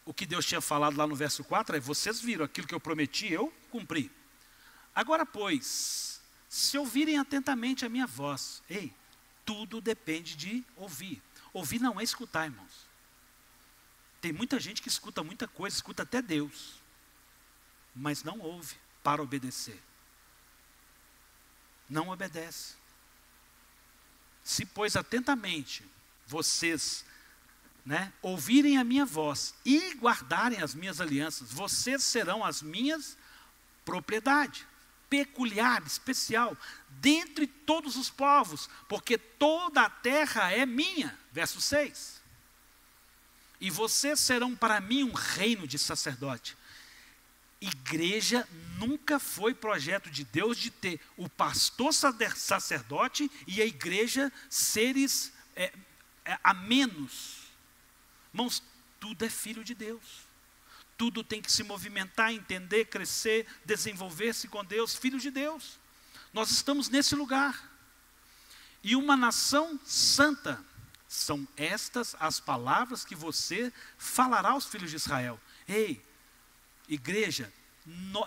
O que Deus tinha falado lá no verso 4 é: vocês viram aquilo que eu prometi, eu cumpri. Agora, pois, se ouvirem atentamente a minha voz, tudo depende de ouvir. Ouvir não é escutar, irmãos. Tem muita gente que escuta muita coisa, escuta até Deus, mas não ouve para obedecer. Não obedece. Se, pois, atentamente vocês ouvirem a minha voz e guardarem as minhas alianças, vocês serão as minhas propriedades, peculiar, especial, dentre todos os povos, porque toda a terra é minha. Verso 6. E vocês serão para mim um reino de sacerdote. Igreja nunca foi projeto de Deus de ter o pastor sacerdote e a igreja seres a menos. Irmãos, tudo é filho de Deus. Tudo tem que se movimentar, entender, crescer, desenvolver-se com Deus, filho de Deus. Nós estamos nesse lugar. E uma nação santa. São estas as palavras que você falará aos filhos de Israel. Igreja,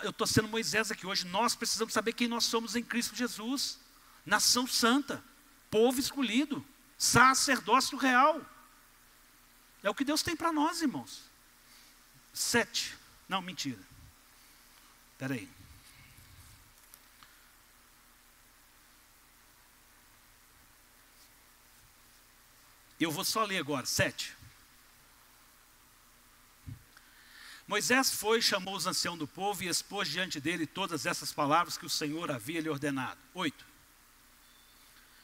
eu estou sendo Moisés aqui hoje. Nós precisamos saber quem nós somos em Cristo Jesus. Nação santa, povo escolhido, sacerdócio real. É o que Deus tem para nós, irmãos. 7. Não, mentira. Espera aí. Eu vou só ler agora. 7. Moisés foi, chamou os anciãos do povo e expôs diante dele todas essas palavras que o Senhor havia lhe ordenado. 8.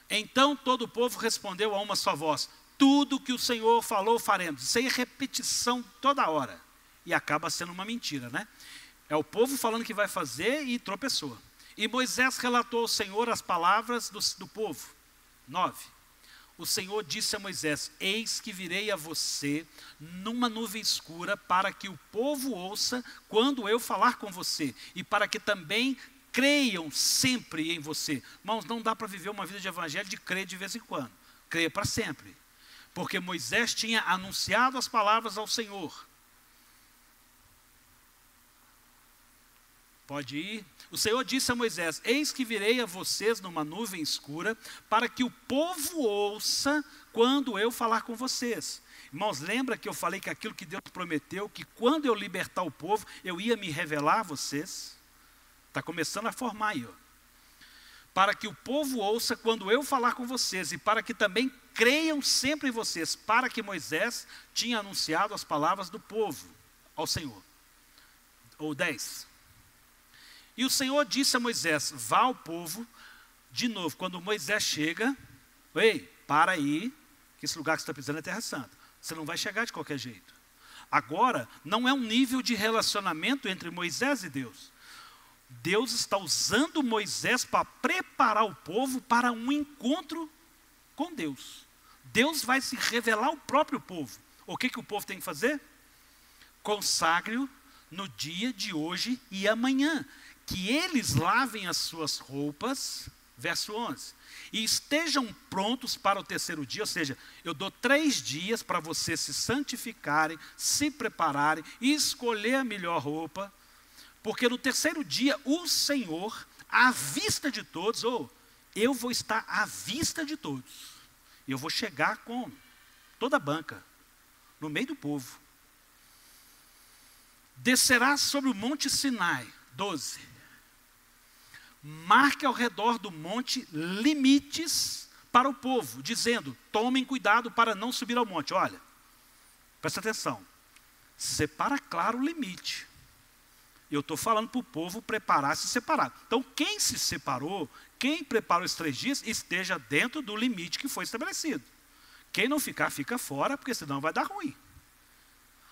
Então todo o povo respondeu a uma só voz: tudo que o Senhor falou faremos. Isso aí é repetição toda hora. E acaba sendo uma mentira, né? É o povo falando que vai fazer e tropeçou. E Moisés relatou ao Senhor as palavras do povo. 9. O Senhor disse a Moisés: eis que virei a você numa nuvem escura, para que o povo ouça quando eu falar com você, e para que também creiam sempre em você. Irmãos, não dá para viver uma vida de evangelho de crer de vez em quando. Creia para sempre. Porque Moisés tinha anunciado as palavras ao Senhor. Pode ir. O Senhor disse a Moisés: eis que virei a vocês numa nuvem escura, para que o povo ouça quando eu falar com vocês. Irmãos, lembra que eu falei que aquilo que Deus prometeu, que quando eu libertar o povo, eu ia me revelar a vocês? Está começando a formar aí, ó. Para que o povo ouça quando eu falar com vocês, e para que também creiam sempre em vocês, para que Moisés tinha anunciado as palavras do povo ao Senhor. Ou 10. E o Senhor disse a Moisés, vá ao povo, de novo, quando Moisés chega, ei, para aí, que esse lugar que você está pisando é Terra Santa. Você não vai chegar de qualquer jeito. Agora, não é um nível de relacionamento entre Moisés e Deus. Deus está usando Moisés para preparar o povo para um encontro com Deus. Deus vai se revelar ao próprio povo. O que o povo tem que fazer? Consagre-o no dia de hoje e amanhã. Que eles lavem as suas roupas, verso 11. E estejam prontos para o terceiro dia, ou seja, eu dou 3 dias para vocês se santificarem, se prepararem e escolher a melhor roupa. Porque no terceiro dia, o Senhor, à vista de todos, eu vou estar à vista de todos. Eu vou chegar com toda a banca, no meio do povo. Descerá sobre o monte Sinai, 12. Marque ao redor do monte limites para o povo, dizendo, tomem cuidado para não subir ao monte. Olha, presta atenção, separa claro o limite. Eu estou falando para o povo preparar-se separado. Então, quem se separou, quem preparou os 3 dias, esteja dentro do limite que foi estabelecido. Quem não ficar, fica fora, porque senão vai dar ruim.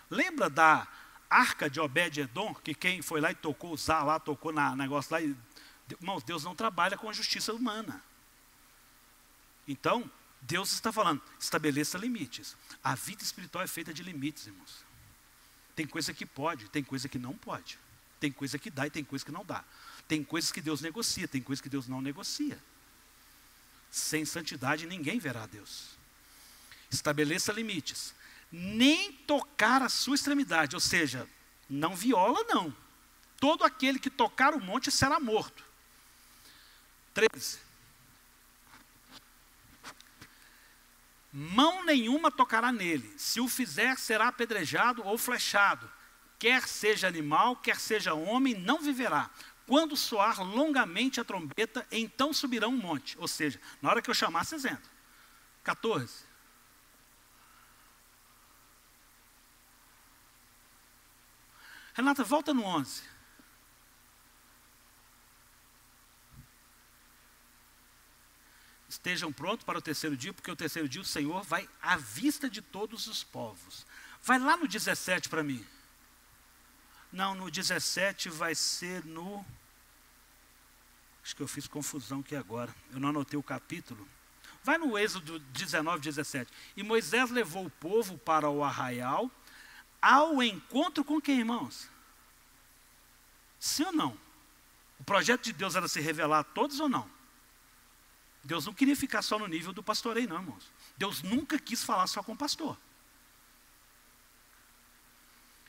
Lembra da arca de Obed-Edom, que quem foi lá e tocou, usar lá, tocou na negócio lá. Irmãos, Deus não trabalha com a justiça humana. Então, Deus está falando, estabeleça limites. A vida espiritual é feita de limites, irmãos. Tem coisa que pode, tem coisa que não pode. Tem coisa que dá e tem coisa que não dá. Tem coisas que Deus negocia, tem coisas que Deus não negocia. Sem santidade ninguém verá a Deus. Estabeleça limites. Nem tocar a sua extremidade, ou seja, não viola não. Todo aquele que tocar o monte será morto. 13. Mão nenhuma tocará nele. Se o fizer, será apedrejado ou flechado. Quer seja animal, quer seja homem, não viverá. Quando soar longamente a trombeta, então subirão um monte. Ou seja, na hora que eu chamar, vocês entram. 14. Renata, volta no 11. Estejam prontos para o terceiro dia, porque o terceiro dia o Senhor vai à vista de todos os povos. Vai lá no 17 para mim. Não, no 17 vai ser no... Acho que eu fiz confusão aqui agora. Eu não anotei o capítulo. Vai no Êxodo 19, 17. E Moisés levou o povo para o arraial, ao encontro com quem, irmãos? Sim ou não? O projeto de Deus era se revelar a todos ou não? Deus não queria ficar só no nível do pastoreio, não, irmãos. Deus nunca quis falar só com o pastor.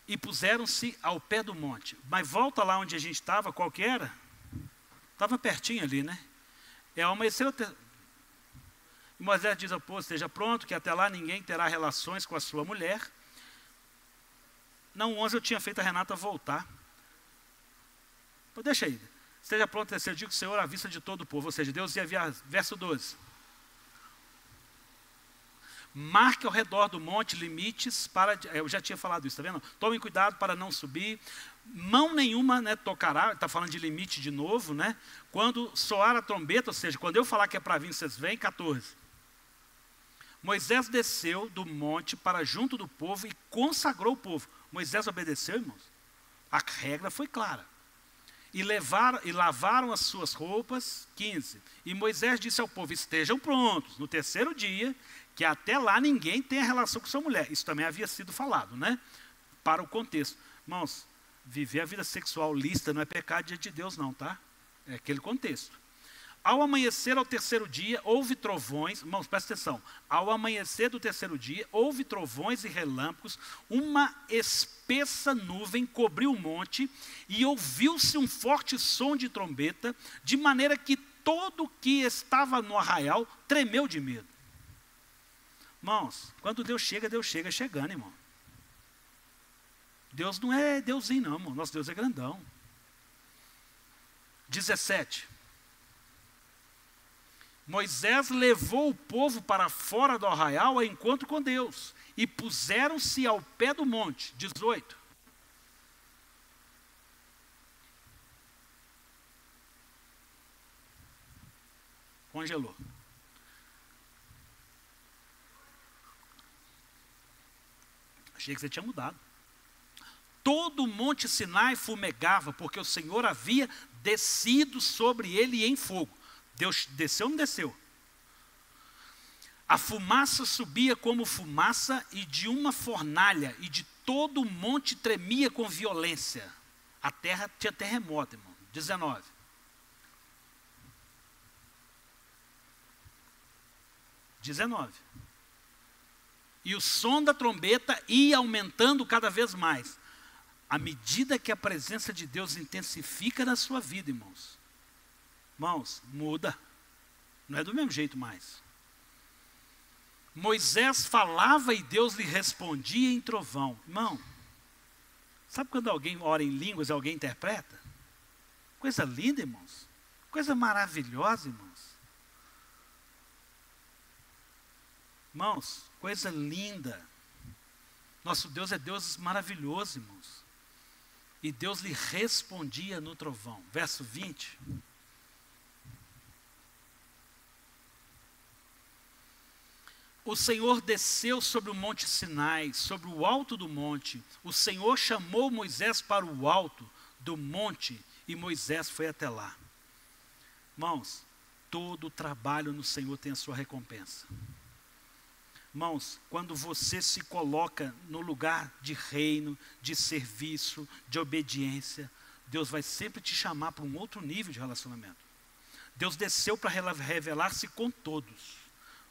E puseram-se ao pé do monte. Mas volta lá onde a gente estava, qual que era? Estava pertinho ali, né? Amanheceu. E Moisés diz ao povo, esteja pronto, que até lá ninguém terá relações com a sua mulher. Não, 11 eu tinha feito a Renata voltar. Então deixa aí. Esteja pronto, terceiro dia, que o Senhor à vista de todo o povo. Ou seja, Deus ia enviar, verso 12. Marque ao redor do monte limites para... Eu já tinha falado isso, está vendo? Tomem cuidado para não subir. Mão nenhuma, né, tocará, está falando de limite de novo, né? Quando soar a trombeta, ou seja, quando eu falar que é para vir, vocês vêm, 14. Moisés desceu do monte para junto do povo e consagrou o povo. Moisés obedeceu, irmãos? A regra foi clara. E lavaram as suas roupas, 15. E Moisés disse ao povo, estejam prontos, no terceiro dia, que até lá ninguém tenha relação com sua mulher. Isso também havia sido falado, né? Para o contexto. Irmãos, viver a vida sexual lícita não é pecado diante de Deus não, tá? É aquele contexto. Ao amanhecer ao terceiro dia, houve trovões, irmãos, presta atenção. Ao amanhecer do terceiro dia, houve trovões e relâmpagos, uma espessa nuvem cobriu o monte e ouviu-se um forte som de trombeta, de maneira que todo que estava no arraial tremeu de medo. Irmãos, quando Deus chega chegando, irmão. Deus não é Deusinho não, irmão. Nosso Deus é grandão. 17. Moisés levou o povo para fora do arraial a encontro com Deus, e puseram-se ao pé do monte. 18. Congelou. Achei que você tinha mudado. Todo o monte Sinai fumegava, porque o Senhor havia descido sobre ele em fogo. Deus desceu ou não desceu? A fumaça subia como fumaça e de uma fornalha, e de todo o monte tremia com violência. A terra tinha terremoto, irmão. 19. 19. E o som da trombeta ia aumentando cada vez mais. À medida que a presença de Deus intensifica na sua vida, irmãos. Irmãos, muda. Não é do mesmo jeito mais. Moisés falava e Deus lhe respondia em trovão. Irmão, sabe quando alguém ora em línguas e alguém interpreta? Coisa linda, irmãos. Coisa maravilhosa, irmãos. Irmãos, coisa linda. Nosso Deus é Deus maravilhoso, irmãos. E Deus lhe respondia no trovão. Verso 20. O Senhor desceu sobre o monte Sinai, sobre o alto do monte. O Senhor chamou Moisés para o alto do monte e Moisés foi até lá. Irmãos, todo trabalho no Senhor tem a sua recompensa. Irmãos, quando você se coloca no lugar de reino, de serviço, de obediência, Deus vai sempre te chamar para um outro nível de relacionamento. Deus desceu para revelar-se com todos.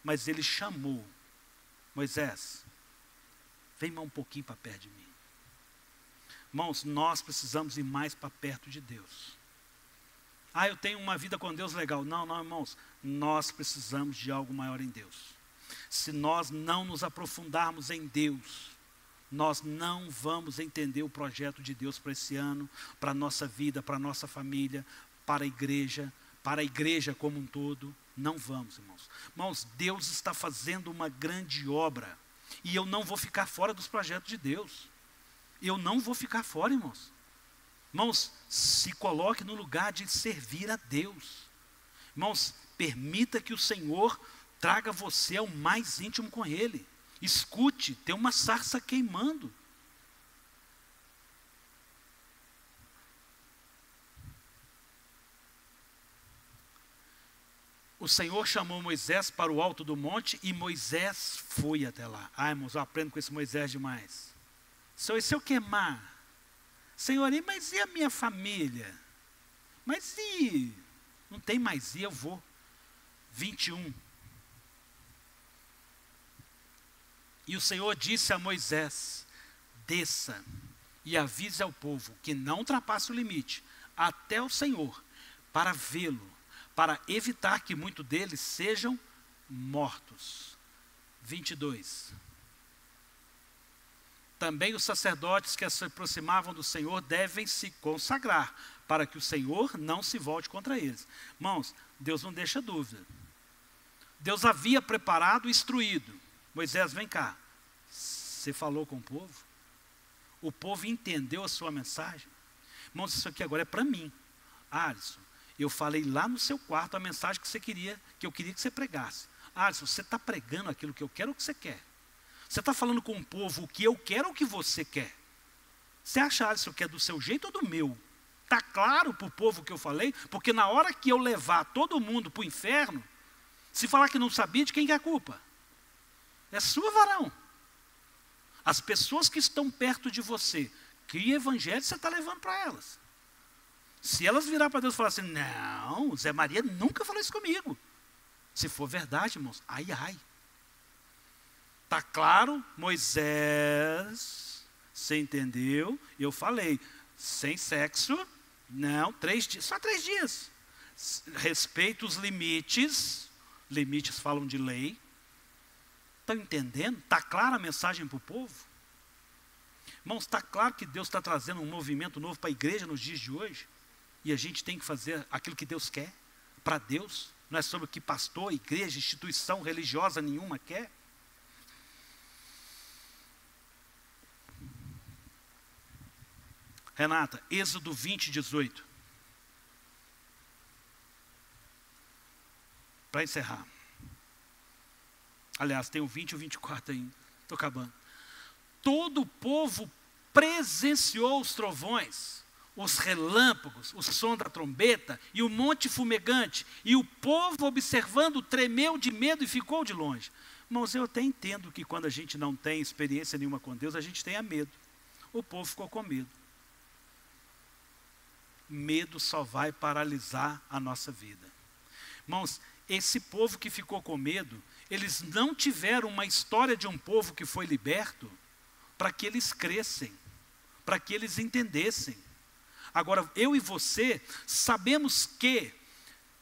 Mas ele chamou Moisés, vem mais um pouquinho para perto de mim. Irmãos, nós precisamos ir mais para perto de Deus. Ah, eu tenho uma vida com Deus legal. Não, não, irmãos, nós precisamos de algo maior em Deus. Se nós não nos aprofundarmos em Deus, nós não vamos entender o projeto de Deus para esse ano, para a nossa vida, para a nossa família, para a igreja como um todo. Não vamos, irmãos. Irmãos, Deus está fazendo uma grande obra. E eu não vou ficar fora dos projetos de Deus. Eu não vou ficar fora, irmãos. Irmãos, se coloque no lugar de servir a Deus. Irmãos, permita que o Senhor traga você ao mais íntimo com Ele. Escute, tem uma sarça queimando. O Senhor chamou Moisés para o alto do monte e Moisés foi até lá. Ai, irmãos, eu aprendo com esse Moisés demais. Senhor, e se eu queimar? Senhor, mas e a minha família? Mas e? Não tem mais eu vou. 21. E o Senhor disse a Moisés, desça e avise ao povo que não ultrapasse o limite, até o Senhor, para vê-lo, para evitar que muitos deles sejam mortos. 22. Também os sacerdotes que se aproximavam do Senhor devem se consagrar, para que o Senhor não se volte contra eles. Irmãos, Deus não deixa dúvida. Deus havia preparado e instruído. Moisés, vem cá. Você falou com o povo? O povo entendeu a sua mensagem? Irmãos, isso aqui agora é para mim. Alisson, eu falei lá no seu quarto a mensagem que eu queria que você pregasse. Alisson, você está pregando aquilo que eu quero ou que você quer? Você está falando com o povo o que eu quero ou o que você quer? Você acha, Alisson, que é do seu jeito ou do meu? Está claro para o povo o que eu falei? Porque na hora que eu levar todo mundo para o inferno, se falar que não sabia, de quem que é a culpa? É sua, varão. As pessoas que estão perto de você, que evangelho você está levando para elas? Se elas virar para Deus e falar assim, não, Zé Maria nunca falou isso comigo. Se for verdade, irmãos, ai, ai. Está claro, Moisés, você entendeu? Eu falei, sem sexo, não, 3 dias, só 3 dias. Respeita os limites, limites falam de lei. Estão entendendo? Está clara a mensagem para o povo? Irmãos, está claro que Deus está trazendo um movimento novo para a igreja nos dias de hoje? E a gente tem que fazer aquilo que Deus quer, para Deus. Não é sobre o que pastor, igreja, instituição religiosa nenhuma quer. Renata, Êxodo 20, 18. Para encerrar. Aliás, tem o 20 e o 24 ainda. Estou acabando. Todo o povo presenciou os trovões, os relâmpagos, o som da trombeta e o monte fumegante. E o povo, observando, tremeu de medo e ficou de longe. Irmãos, eu até entendo que quando a gente não tem experiência nenhuma com Deus, a gente tenha medo. O povo ficou com medo. Medo só vai paralisar a nossa vida. Irmãos, esse povo que ficou com medo, eles não tiveram uma história de um povo que foi liberto para que eles crescem, para que eles entendessem. Agora, eu e você sabemos que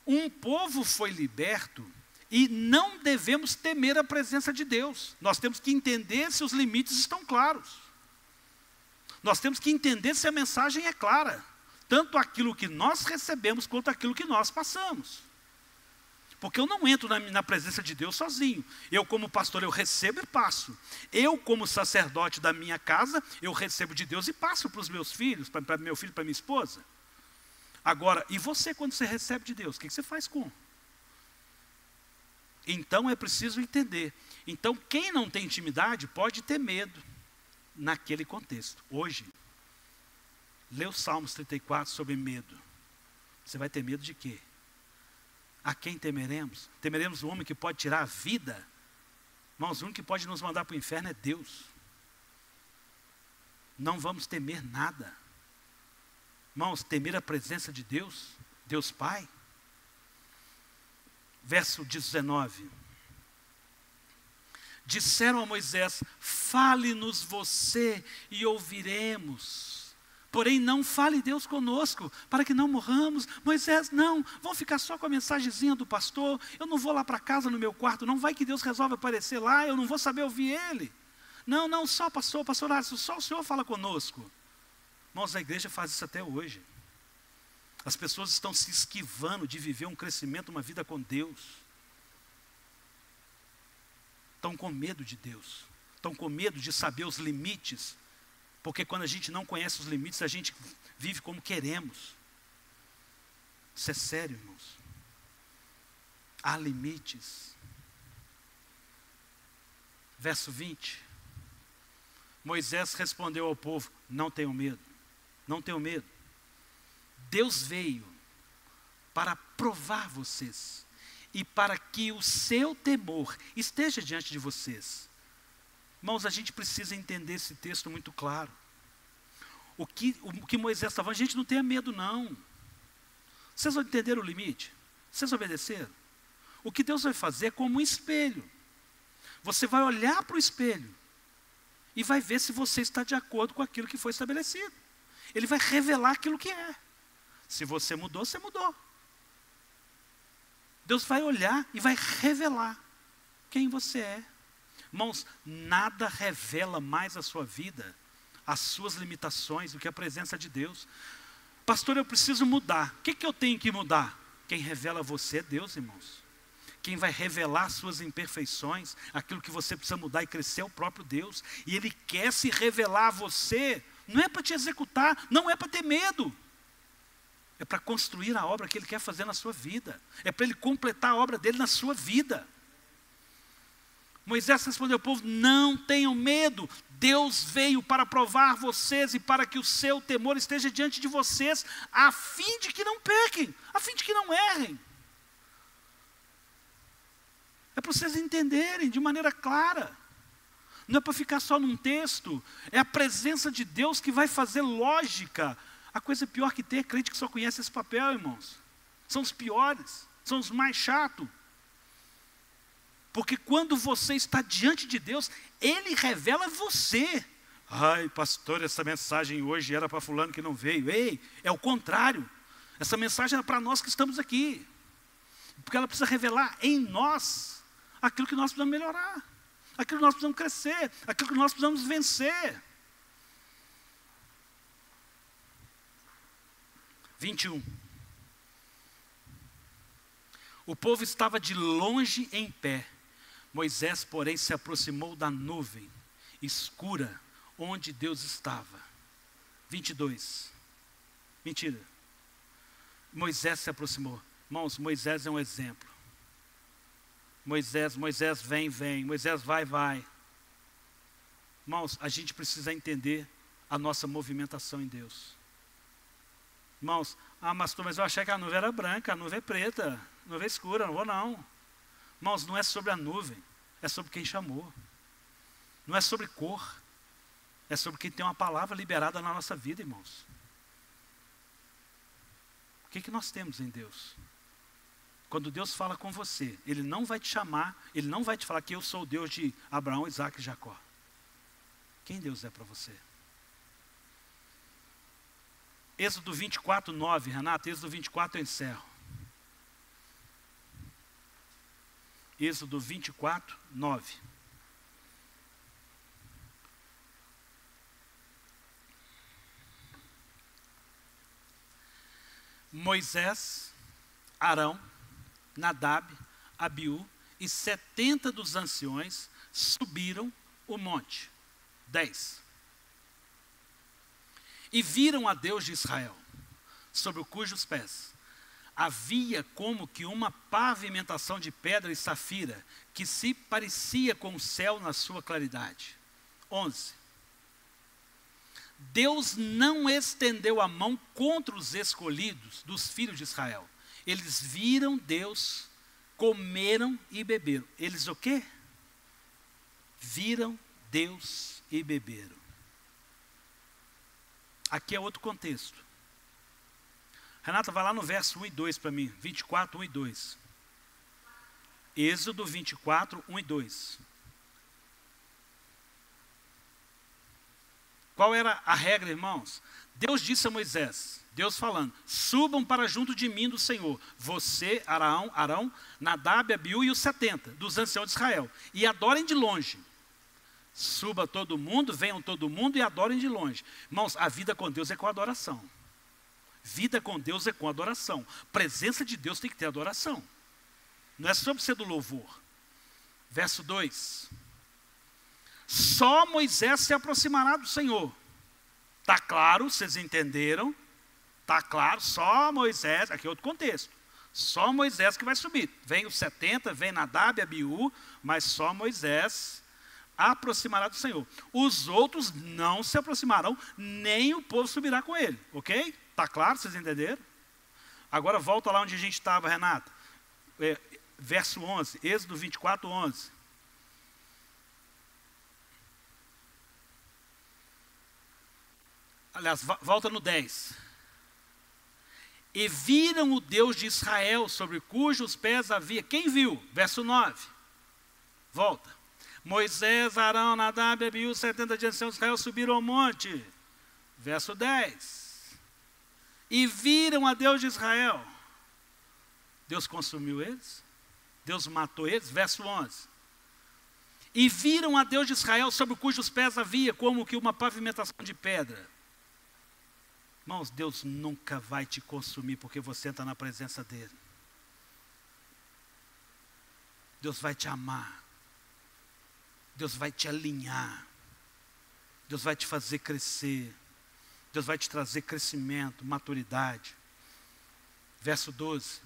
um povo foi liberto e não devemos temer a presença de Deus. Nós temos que entender se os limites estão claros. Nós temos que entender se a mensagem é clara. Tanto aquilo que nós recebemos, quanto aquilo que nós passamos. Porque eu não entro na presença de Deus sozinho. Eu como pastor, eu recebo e passo. Eu como sacerdote da minha casa, eu recebo de Deus e passo para os meus filhos, para meu filho, para minha esposa. Agora, e você quando você recebe de Deus, o que você faz com? Então é preciso entender. Então quem não tem intimidade pode ter medo naquele contexto. Hoje, lê o Salmos 34 sobre medo. Você vai ter medo de quê? A quem temeremos? Temeremos o homem que pode tirar a vida? Irmãos, o único que pode nos mandar para o inferno é Deus. Não vamos temer nada. Irmãos, temer a presença de Deus, Deus Pai. Verso 19. Disseram a Moisés, fale-nos você e ouviremos. Porém, não fale Deus conosco, para que não morramos. Moisés, não, vão ficar só com a mensagenzinha do pastor. Eu não vou lá para casa no meu quarto, não vai que Deus resolve aparecer lá, eu não vou saber ouvir Ele. Não, só pastor Horácio, só o Senhor fala conosco. Irmãos, a igreja faz isso até hoje. As pessoas estão se esquivando de viver um crescimento, uma vida com Deus. Estão com medo de Deus. Estão com medo de saber os limites. Porque quando a gente não conhece os limites, a gente vive como queremos. Isso é sério, irmãos. Há limites. Verso 20. Moisés respondeu ao povo, não tenham medo. Não tenham medo. Deus veio para provar vocês. E para que o seu temor esteja diante de vocês. Irmãos, a gente precisa entender esse texto muito claro. O que Moisés estava falando, gente, não tenha medo não. Vocês vão entender o limite? Vocês obedeceram? O que Deus vai fazer é como um espelho. Você vai olhar para o espelho e vai ver se você está de acordo com aquilo que foi estabelecido. Ele vai revelar aquilo que é. Se você mudou, você mudou. Deus vai olhar e vai revelar quem você é. Irmãos, nada revela mais a sua vida, as suas limitações, do que a presença de Deus. Pastor, eu preciso mudar. O que eu tenho que mudar? Quem revela você é Deus, irmãos. Quem vai revelar suas imperfeições, aquilo que você precisa mudar e crescer é o próprio Deus. E Ele quer se revelar a você, não é para te executar, não é para ter medo. É para construir a obra que Ele quer fazer na sua vida. É para Ele completar a obra dEle na sua vida. Moisés respondeu ao povo, não tenham medo. Deus veio para provar vocês e para que o seu temor esteja diante de vocês, a fim de que não pequem, a fim de que não errem. É para vocês entenderem de maneira clara. Não é para ficar só num texto. É a presença de Deus que vai fazer lógica. A coisa pior que tem é crente que só conhece esse papel, irmãos. São os piores, são os mais chatos. Porque quando você está diante de Deus, Ele revela você. Ai, pastor, essa mensagem hoje era para fulano que não veio. Ei, é o contrário. Essa mensagem era para nós que estamos aqui. Porque ela precisa revelar em nós aquilo que nós precisamos melhorar. Aquilo que nós precisamos crescer. Aquilo que nós precisamos vencer. 21. O povo estava de longe em pé. Moisés, porém, se aproximou da nuvem escura onde Deus estava. 22. Mentira. Moisés se aproximou. Irmãos, Moisés é um exemplo. Moisés vem. Moisés vai. Irmãos, a gente precisa entender a nossa movimentação em Deus. Irmãos, mas eu achei que a nuvem era branca, a nuvem é preta, a nuvem é escura, não vou não. Irmãos, não é sobre a nuvem, é sobre quem chamou. Não é sobre cor, é sobre quem tem uma palavra liberada na nossa vida, irmãos. O que nós temos em Deus? Quando Deus fala com você, Ele não vai te chamar, Ele não vai te falar que eu sou o Deus de Abraão, Isaac e Jacó. Quem Deus é para você? Êxodo 24, 9, Renato, Êxodo 24 eu encerro. Êxodo 24, 9. Moisés, Arão, Nadab, Abiú e 70 dos anciões subiram o monte. 10. E viram a Deus de Israel, sobre cujos pés havia como que uma pavimentação de pedra e safira, que se parecia com o céu na sua claridade. 11. Deus não estendeu a mão contra os escolhidos dos filhos de Israel. Eles viram Deus, comeram e beberam. Eles o quê? Viram Deus e beberam. Aqui é outro contexto. Renata, vai lá no verso 1 e 2 para mim. 24, 1 e 2. Êxodo 24, 1 e 2. Qual era a regra, irmãos? Deus disse a Moisés, Deus falando, subam para junto de mim do Senhor, você, Arão, Nadab, Abiú e os 70 dos anciãos de Israel, e adorem de longe. Suba todo mundo, venham todo mundo e adorem de longe. Irmãos, a vida com Deus é com adoração. Vida com Deus é com adoração. Presença de Deus tem que ter adoração. Não é sobre ser do louvor. Verso 2. Só Moisés se aproximará do Senhor. Está claro, vocês entenderam? Está claro, só Moisés, aqui é outro contexto. Só Moisés que vai subir. Vem os 70, vem Nadab, Abiú, mas só Moisés aproximará do Senhor. Os outros não se aproximarão, nem o povo subirá com ele. Ok? Está claro, vocês entenderam? Agora volta lá onde a gente estava, Renata. Verso 11, Êxodo 24, 11. Aliás, volta no 10. E viram o Deus de Israel, sobre cujos pés havia. Quem viu? Verso 9. Volta. Moisés, Arão, Nadab, Abiú, 70 de anciãos de Israel subiram ao monte. Verso 10. E viram a Deus de Israel. Deus consumiu eles? Deus matou eles? Verso 11. E viram a Deus de Israel, sobre cujos pés havia como que uma pavimentação de pedra. Irmãos, Deus nunca vai te consumir porque você entra na presença dEle. Deus vai te amar. Deus vai te alinhar. Deus vai te fazer crescer. Deus vai te trazer crescimento, maturidade. Verso 12.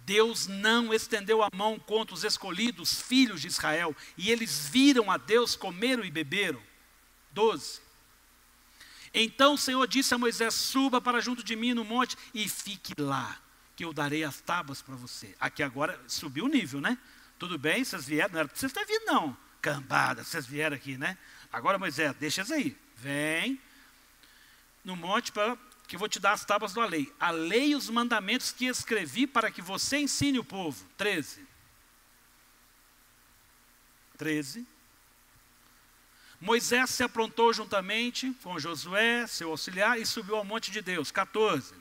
Deus não estendeu a mão contra os escolhidos filhos de Israel, e eles viram a Deus, comeram e beberam. 12. Então o Senhor disse a Moisés, suba para junto de mim no monte e fique lá, que eu darei as tábuas para você. Aqui agora subiu o nível, né? Tudo bem, vocês vieram, não era para vocês terem vindo não. Cambada, vocês vieram aqui, né? Agora Moisés, deixa eles aí. Vem no monte para que eu vou te dar as tábuas da lei. A lei e os mandamentos que escrevi para que você ensine o povo. 13. Moisés se aprontou juntamente com Josué, seu auxiliar, e subiu ao monte de Deus. 14.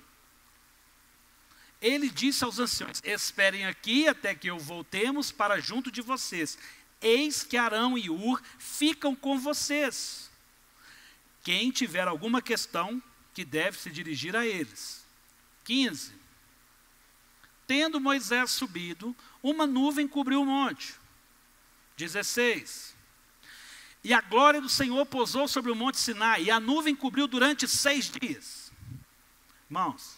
Ele disse aos anciãos, esperem aqui até que eu voltemos para junto de vocês. Eis que Arão e Hur ficam com vocês. Quem tiver alguma questão, que deve se dirigir a eles. 15. Tendo Moisés subido, uma nuvem cobriu o monte. 16. E a glória do Senhor pousou sobre o monte Sinai, e a nuvem cobriu durante 6 dias. Irmãos,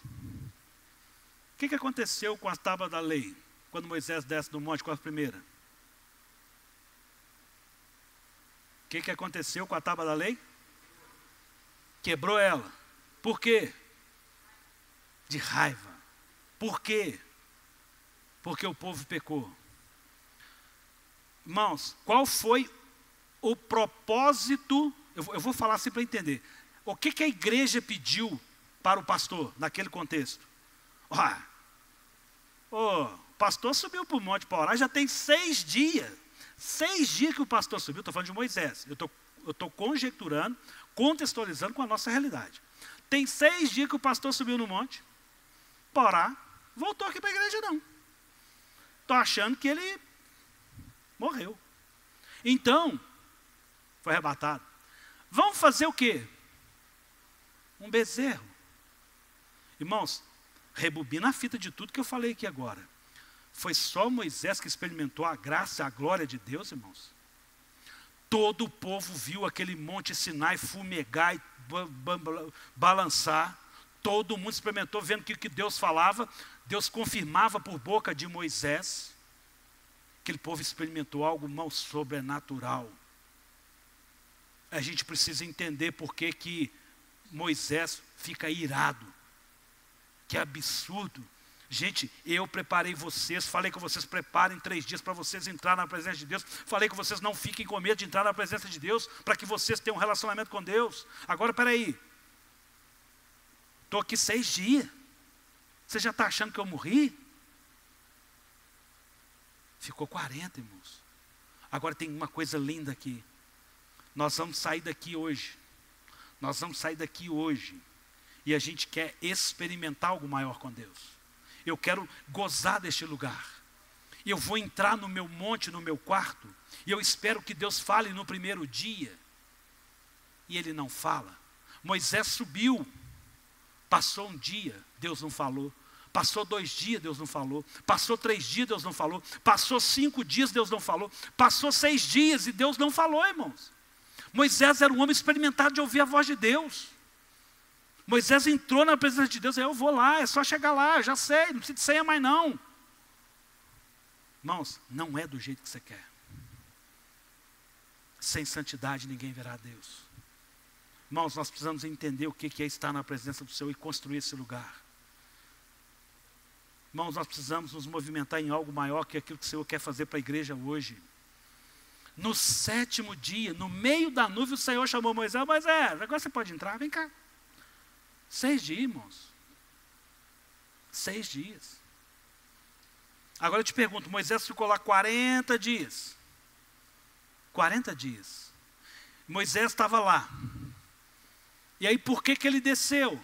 o que aconteceu com as tábuas da lei, quando Moisés desce do monte com a primeira? O que aconteceu com a tábua da lei? Quebrou ela. Por quê? De raiva. Por quê? Porque o povo pecou. Irmãos, qual foi o propósito? Eu vou falar assim para entender. O que a igreja pediu para o pastor naquele contexto? O pastor subiu para o monte para orar, já tem 6 dias. 6 dias que o pastor subiu, estou falando de Moisés. Eu estou conjecturando, contextualizando com a nossa realidade. Tem 6 dias que o pastor subiu no monte para orar, voltou aqui para a igreja não. Estou achando que ele morreu. Então, foi arrebatado. Vamos fazer o quê? Um bezerro. Irmãos, rebobina a fita de tudo que eu falei aqui agora. Foi só Moisés que experimentou a graça e a glória de Deus, irmãos. Todo o povo viu aquele monte Sinai fumegar e balançar. Todo mundo experimentou, vendo que o que Deus falava, Deus confirmava por boca de Moisés. Aquele povo experimentou algo mal sobrenatural. A gente precisa entender por que Moisés fica irado. Que absurdo. Gente, eu preparei vocês, falei que vocês preparem 3 dias para vocês entrar na presença de Deus. Falei que vocês não fiquem com medo de entrar na presença de Deus, para que vocês tenham um relacionamento com Deus. Agora, peraí. Estou aqui 6 dias. Você já está achando que eu morri? Ficou 40, irmãos. Agora tem uma coisa linda aqui. Nós vamos sair daqui hoje. Nós vamos sair daqui hoje. E a gente quer experimentar algo maior com Deus. Eu quero gozar deste lugar. Eu vou entrar no meu monte, no meu quarto. E eu espero que Deus fale no primeiro dia. E Ele não fala. Moisés subiu. Passou um dia, Deus não falou. Passou 2 dias, Deus não falou. Passou 3 dias, Deus não falou. Passou 5 dias, Deus não falou. Passou 6 dias e Deus não falou, irmãos. Moisés era um homem experimentado de ouvir a voz de Deus. Moisés entrou na presença de Deus, eu vou lá, é só chegar lá, eu já sei, não precisa de senha mais não. Irmãos, não é do jeito que você quer. Sem santidade ninguém verá a Deus. Irmãos, nós precisamos entender o que é estar na presença do Senhor e construir esse lugar. Irmãos, nós precisamos nos movimentar em algo maior que aquilo que o Senhor quer fazer para a igreja hoje. No 7º dia, no meio da nuvem, o Senhor chamou Moisés. Moisés, agora você pode entrar, vem cá. 6 dias, irmãos. 6 dias. Agora eu te pergunto, Moisés ficou lá 40 dias. 40 dias. Moisés estava lá. E aí por que ele desceu?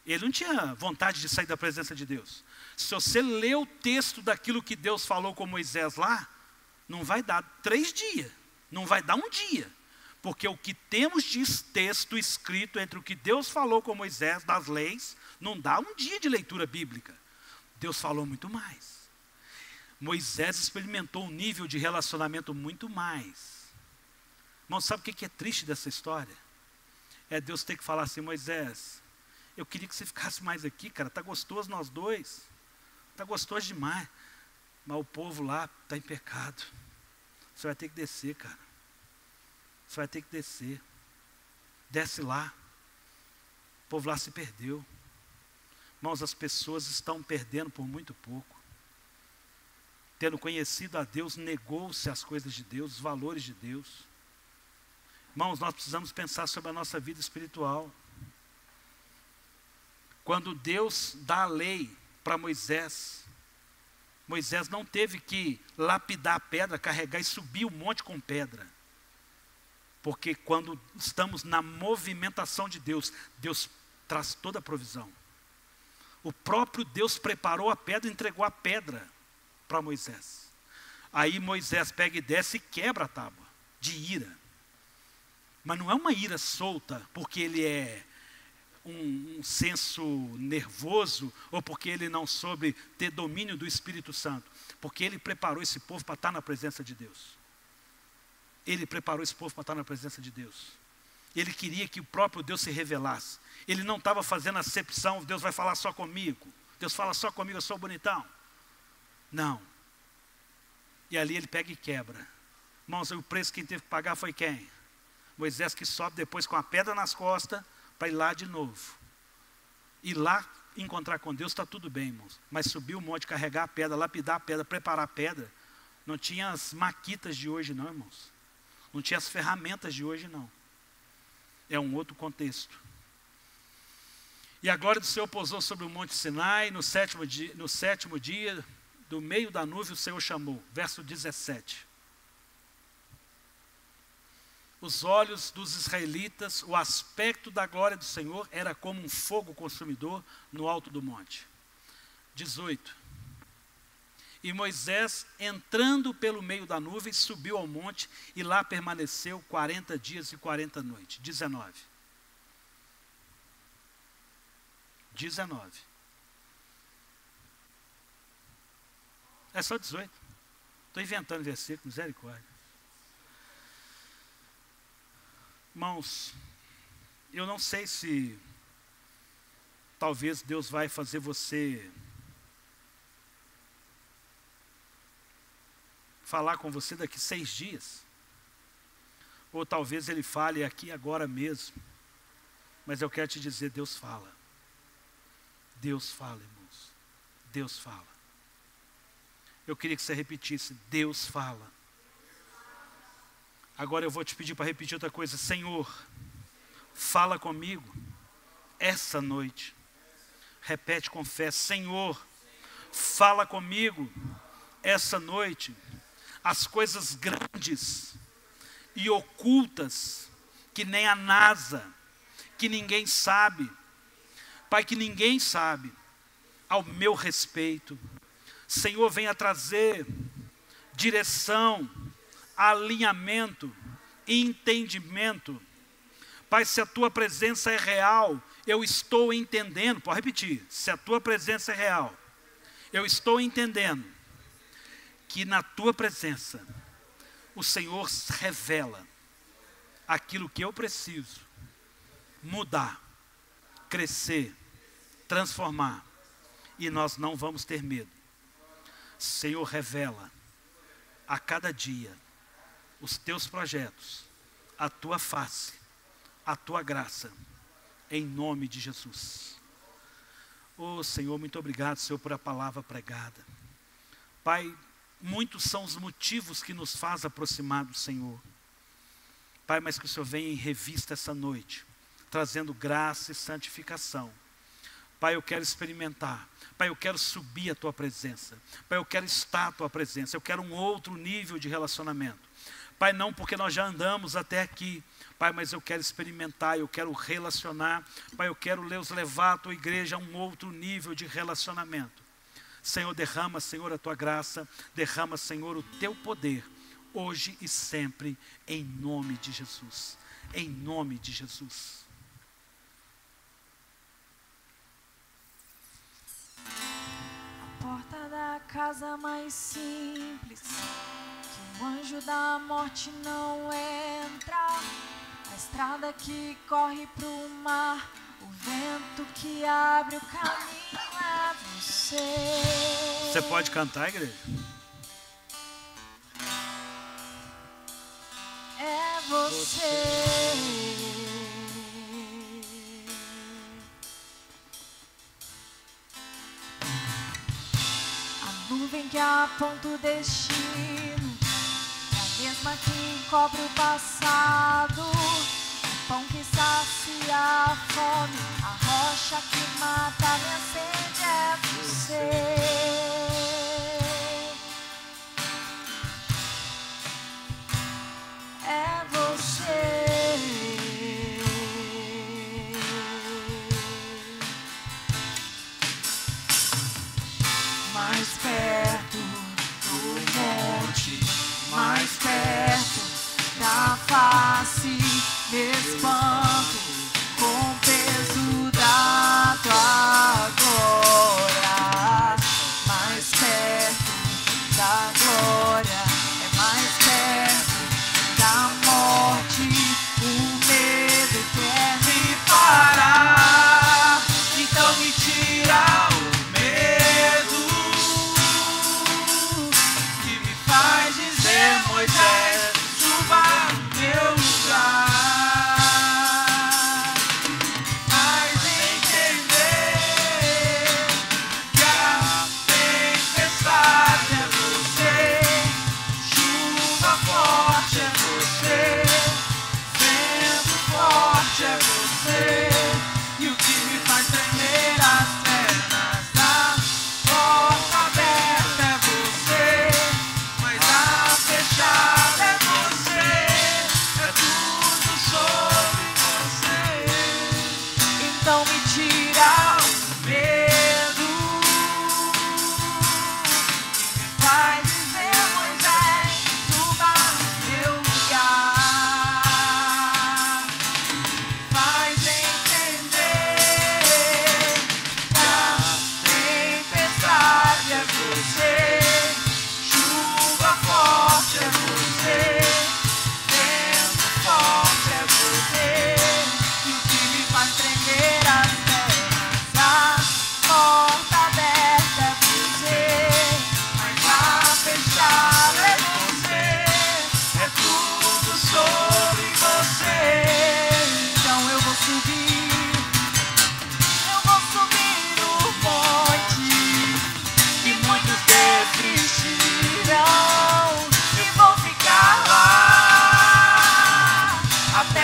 Ele não tinha vontade de sair da presença de Deus. Se você ler o texto daquilo que Deus falou com Moisés lá, não vai dar 3 dias. Não vai dar 1 dia. Porque o que temos de texto escrito entre o que Deus falou com Moisés, das leis, não dá 1 dia de leitura bíblica. Deus falou muito mais. Moisés experimentou um nível de relacionamento muito mais. Irmão, sabe o que é triste dessa história? É Deus ter que falar assim, Moisés, eu queria que você ficasse mais aqui, cara, está gostoso nós dois. Está gostoso demais. Mas o povo lá está em pecado. Você vai ter que descer, cara. Você vai ter que descer. Desce lá. O povo lá se perdeu. Irmãos, as pessoas estão perdendo por muito pouco. Tendo conhecido a Deus, negou-se as coisas de Deus, os valores de Deus. Irmãos, nós precisamos pensar sobre a nossa vida espiritual. Quando Deus dá a lei para Moisés, Moisés não teve que lapidar a pedra, carregar e subir o monte com pedra. Porque quando estamos na movimentação de Deus, Deus traz toda a provisão. O próprio Deus preparou a pedra e entregou a pedra para Moisés. Aí Moisés pega e desce e quebra a tábua, de ira. Mas não é uma ira solta, porque ele é um senso nervoso, ou porque ele não soube ter domínio do Espírito Santo. Porque ele preparou esse povo para estar na presença de Deus. Ele preparou esse povo para estar na presença de Deus. Ele queria que o próprio Deus se revelasse. Ele não estava fazendo acepção, Deus vai falar só comigo. Deus fala só comigo, eu sou bonitão. Não. E ali ele pega e quebra. Irmãos, o preço que teve que pagar foi quem? Moisés, que sobe depois com a pedra nas costas para ir lá de novo. Ir lá encontrar com Deus está tudo bem, irmãos. Mas subir o monte, carregar a pedra, lapidar a pedra, preparar a pedra, não tinha as maquitas de hoje não, irmãos. Não tinha as ferramentas de hoje não. É um outro contexto. E a glória do Senhor pousou sobre o monte Sinai, no sétimo dia, do meio da nuvem o Senhor chamou. Verso 17. Os olhos dos israelitas, o aspecto da glória do Senhor era como um fogo consumidor no alto do monte. 18. E Moisés, entrando pelo meio da nuvem, subiu ao monte e lá permaneceu 40 dias e 40 noites. 19. 19. É só 18. Estou inventando versículo, misericórdia. Irmãos, eu não sei se talvez Deus vai fazer você falar com você daqui 6 dias. Ou talvez Ele fale aqui agora mesmo. Mas eu quero te dizer, Deus fala. Deus fala, irmãos. Deus fala. Eu queria que você repetisse, Deus fala. Agora eu vou te pedir para repetir outra coisa. Senhor, fala comigo essa noite. Repete com fé. Senhor, fala comigo essa noite. As coisas grandes e ocultas que nem a NASA, que ninguém sabe. Pai, que ninguém sabe ao meu respeito. Senhor, venha trazer direção, alinhamento, entendimento. Pai, se a tua presença é real, eu estou entendendo. Pode repetir. Se a tua presença é real, eu estou entendendo que na tua presença o Senhor revela aquilo que eu preciso mudar, crescer, transformar. E nós não vamos ter medo. Senhor, revela a cada dia os teus projetos, a tua face, a tua graça, em nome de Jesus. Oh Senhor, muito obrigado, Senhor, por a palavra pregada. Pai, muitos são os motivos que nos faz aproximar do Senhor. Pai, mas que o Senhor venha em revista essa noite, trazendo graça e santificação. Pai, eu quero experimentar. Pai, eu quero subir a tua presença. Pai, eu quero estar à tua presença. Eu quero um outro nível de relacionamento. Pai, não porque nós já andamos até aqui. Pai, mas eu quero experimentar, eu quero relacionar. Pai, eu quero levar a tua igreja a um outro nível de relacionamento. Senhor, derrama, Senhor, a tua graça. Derrama, Senhor, o teu poder. Hoje e sempre, em nome de Jesus. Em nome de Jesus. Porta da casa mais simples, que o anjo da morte não entra. A estrada que corre pro mar, o vento que abre o caminho é você. Você pode cantar, igreja? É você. Nuvem que aponta o destino, é a mesma que encobre o passado. O pão que sacia a fome, a rocha que mata minha sede é você. É você. Mais perto do monte, mais perto da face, me espanto com o peso da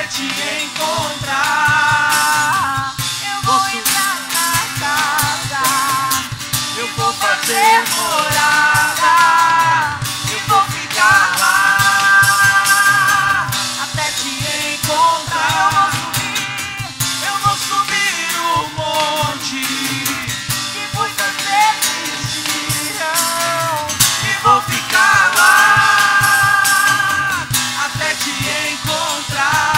até te encontrar. Eu vou entrar na casa, Eu vou fazer morada, eu vou ficar lá até te encontrar. Eu vou subir o monte que muitas vezes dirão, e vou ficar lá até te encontrar.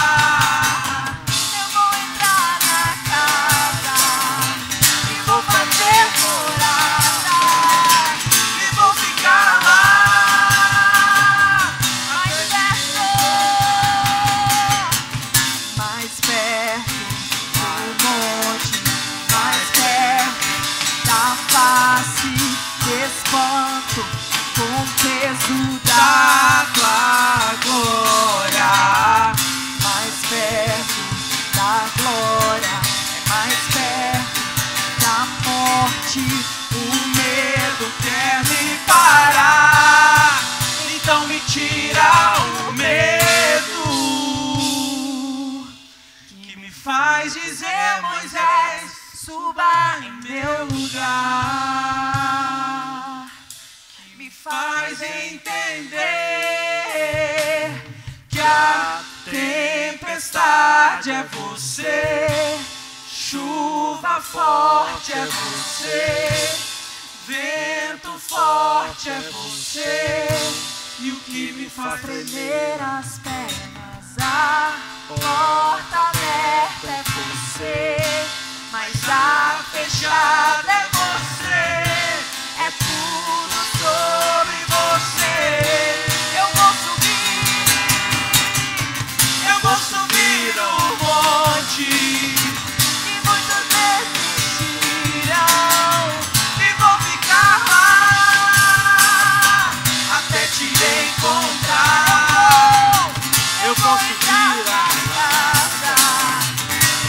eu vou entrar na casa E vou fazer morada, e vou ficar lá mais perto do monte, mais perto da face de espanto, com o peso da tua glória. mais perto da glória, é mais perto da morte. O medo quer me parar, então me tira o medo que me faz dizer: Moisés, suba em meu lugar, que me faz entender que a tempestade é você, chuva forte é você, vento forte é você, e o que me faz tremer As pernas, a porta aberta é você, mas a fechada é você, é tudo sobre você. Eu vou subir o monte que muitas vezes dirão, e vou ficar lá até te encontrar. Eu vou subir na casa,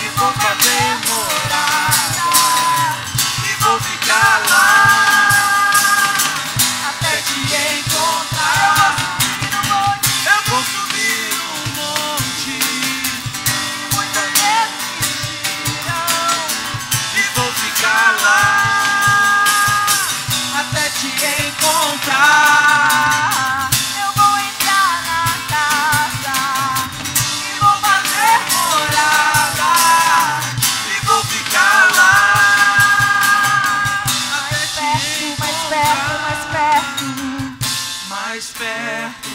e vou fazer morada, e vou ficar lá até te encontrar. Eu vou subir um monte muitas vezes dirão, e vou ficar lá até te encontrar. eu vou entrar na casa E vou fazer morada, e vou ficar lá até te encontrar. Mais perto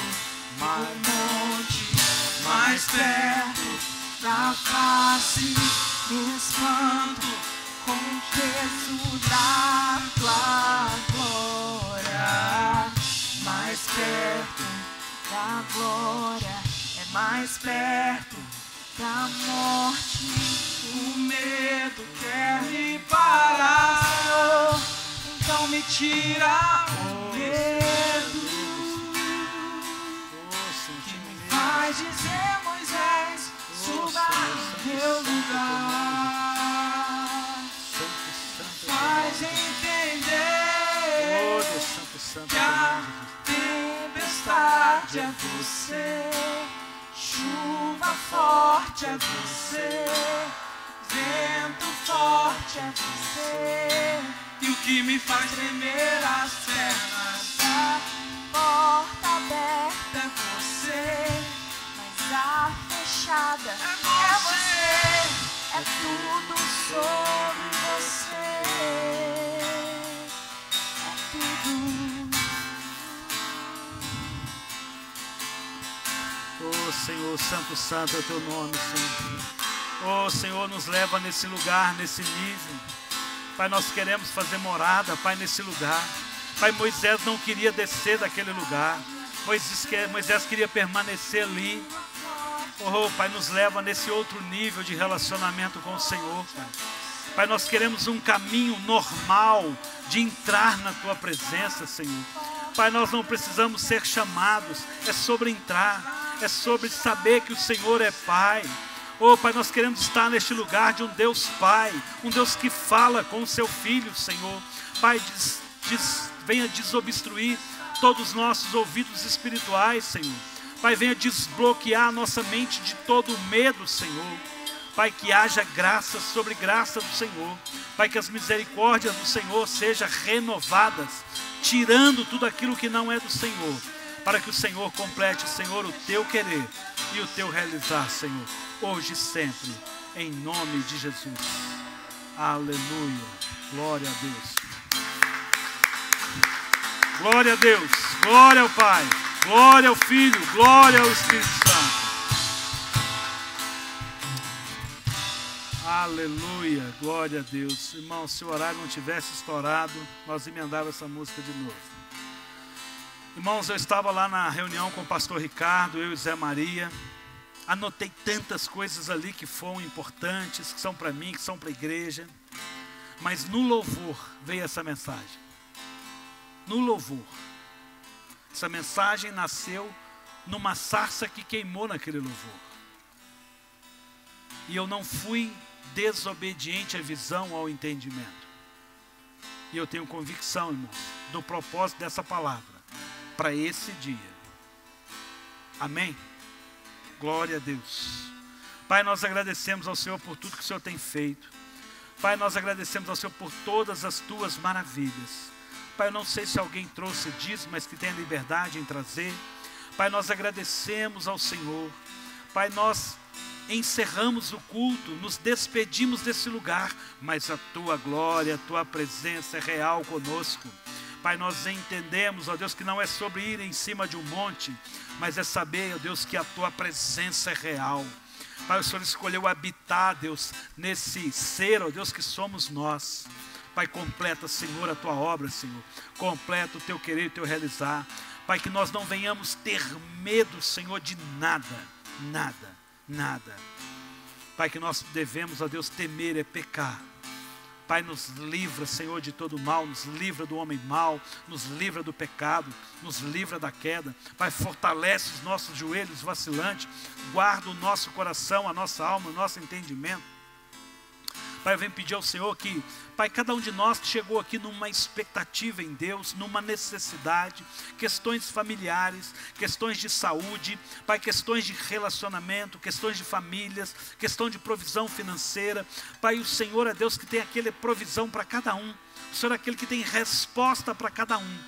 do monte, mais perto da face, me espanto com o peso da tua glória, mais perto da glória, é mais perto da morte. o medo quer me parar, Senhor, então me tira o medo que me faz dizer, Moisés, suba em meu lugar, faz entender que a tempestade é você, chuva forte é você, vento forte é você, e o que me faz tremer as pernas a porta aberta é você, mas a fechada é é você. você, é tudo sobre você, é tudo. Oh Senhor, santo, santo é o teu nome, Senhor. Oh Senhor, nos leva nesse lugar, nesse nível. Pai, nós queremos fazer morada, Pai, nesse lugar. Pai, Moisés não queria descer daquele lugar. Moisés queria permanecer ali. Oh Pai, nos leva nesse outro nível de relacionamento com o Senhor, Pai. Pai, nós queremos um caminho normal de entrar na tua presença, Senhor. Pai, nós não precisamos ser chamados, é sobre entrar, é sobre saber que o Senhor é Pai. Oh Pai, nós queremos estar neste lugar de um Deus Pai, um Deus que fala com o seu Filho, Senhor. Pai, venha desobstruir todos os nossos ouvidos espirituais, Senhor. Pai, venha desbloquear a nossa mente de todo medo, Senhor. Pai, que haja graça sobre graça do Senhor. Pai, que as misericórdias do Senhor sejam renovadas, tirando tudo aquilo que não é do Senhor, para que o Senhor complete, Senhor, o teu querer e o teu realizar, Senhor, hoje e sempre, em nome de Jesus. Aleluia. Glória a Deus. Glória a Deus. Glória ao Pai. Glória ao Filho. Glória ao Espírito Santo. Aleluia, glória a Deus. Irmão, se o horário não tivesse estourado, nós emendávamos essa música de novo. Irmãos, eu estava lá na reunião com o pastor Ricardo, eu e Zé Maria. Anotei tantas coisas ali que foram importantes, que são para mim, que são para a igreja. Mas no louvor veio essa mensagem. No louvor. Essa mensagem nasceu numa sarça que queimou naquele louvor. E eu não fui desobediente à visão, ao entendimento. E eu tenho convicção, irmãos, do propósito dessa palavra para esse dia. Amém? Glória a Deus. Pai, nós agradecemos ao Senhor por tudo que o Senhor tem feito. Pai, nós agradecemos ao Senhor por todas as tuas maravilhas. Pai, eu não sei se alguém trouxe dízimo, mas que tenha liberdade em trazer. Pai, nós agradecemos ao Senhor. Pai, nós encerramos o culto, nos despedimos desse lugar, mas a tua glória, a tua presença é real conosco. Pai, nós entendemos, ó Deus, que não é sobre ir em cima de um monte, mas é saber, ó Deus, que a tua presença é real. Pai, o Senhor escolheu habitar, Deus, nesse ser, ó Deus, que somos nós. Pai, completa, Senhor, a tua obra, Senhor. Completa o teu querer e o teu realizar. Pai, que nós não venhamos ter medo, Senhor, de nada, nada. Nada. Pai, que nós devemos, ó Deus, temer é pecar. Pai, nos livra, Senhor, de todo mal, nos livra do homem mau, nos livra do pecado, nos livra da queda. Pai, fortalece os nossos joelhos vacilantes, guarda o nosso coração, a nossa alma, o nosso entendimento. Pai, eu venho pedir ao Senhor que, Pai, cada um de nós chegou aqui numa expectativa em Deus, numa necessidade, questões familiares, questões de saúde, Pai, questões de relacionamento, questões de famílias, questão de provisão financeira. Pai, o Senhor é Deus que tem aquela provisão para cada um. O Senhor é aquele que tem resposta para cada um.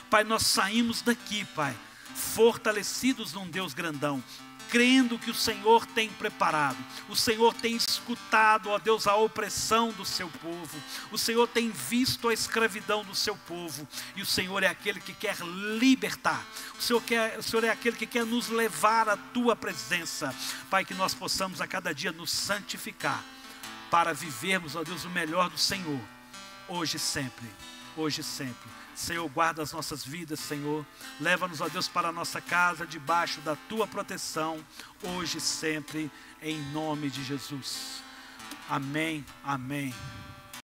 Pai, nós saímos daqui, Pai, fortalecidos num Deus grandão, crendo que o Senhor tem preparado, o Senhor tem escutado, ó Deus, a opressão do seu povo, o Senhor tem visto a escravidão do seu povo, e o Senhor é aquele que quer libertar, o Senhor é aquele que quer nos levar à tua presença. Pai, que nós possamos a cada dia nos santificar, para vivermos, ó Deus, o melhor do Senhor, hoje e sempre, hoje e sempre. Senhor, guarda as nossas vidas, Senhor. Leva-nos, ó Deus, para a nossa casa, debaixo da tua proteção, hoje e sempre, em nome de Jesus. Amém, amém.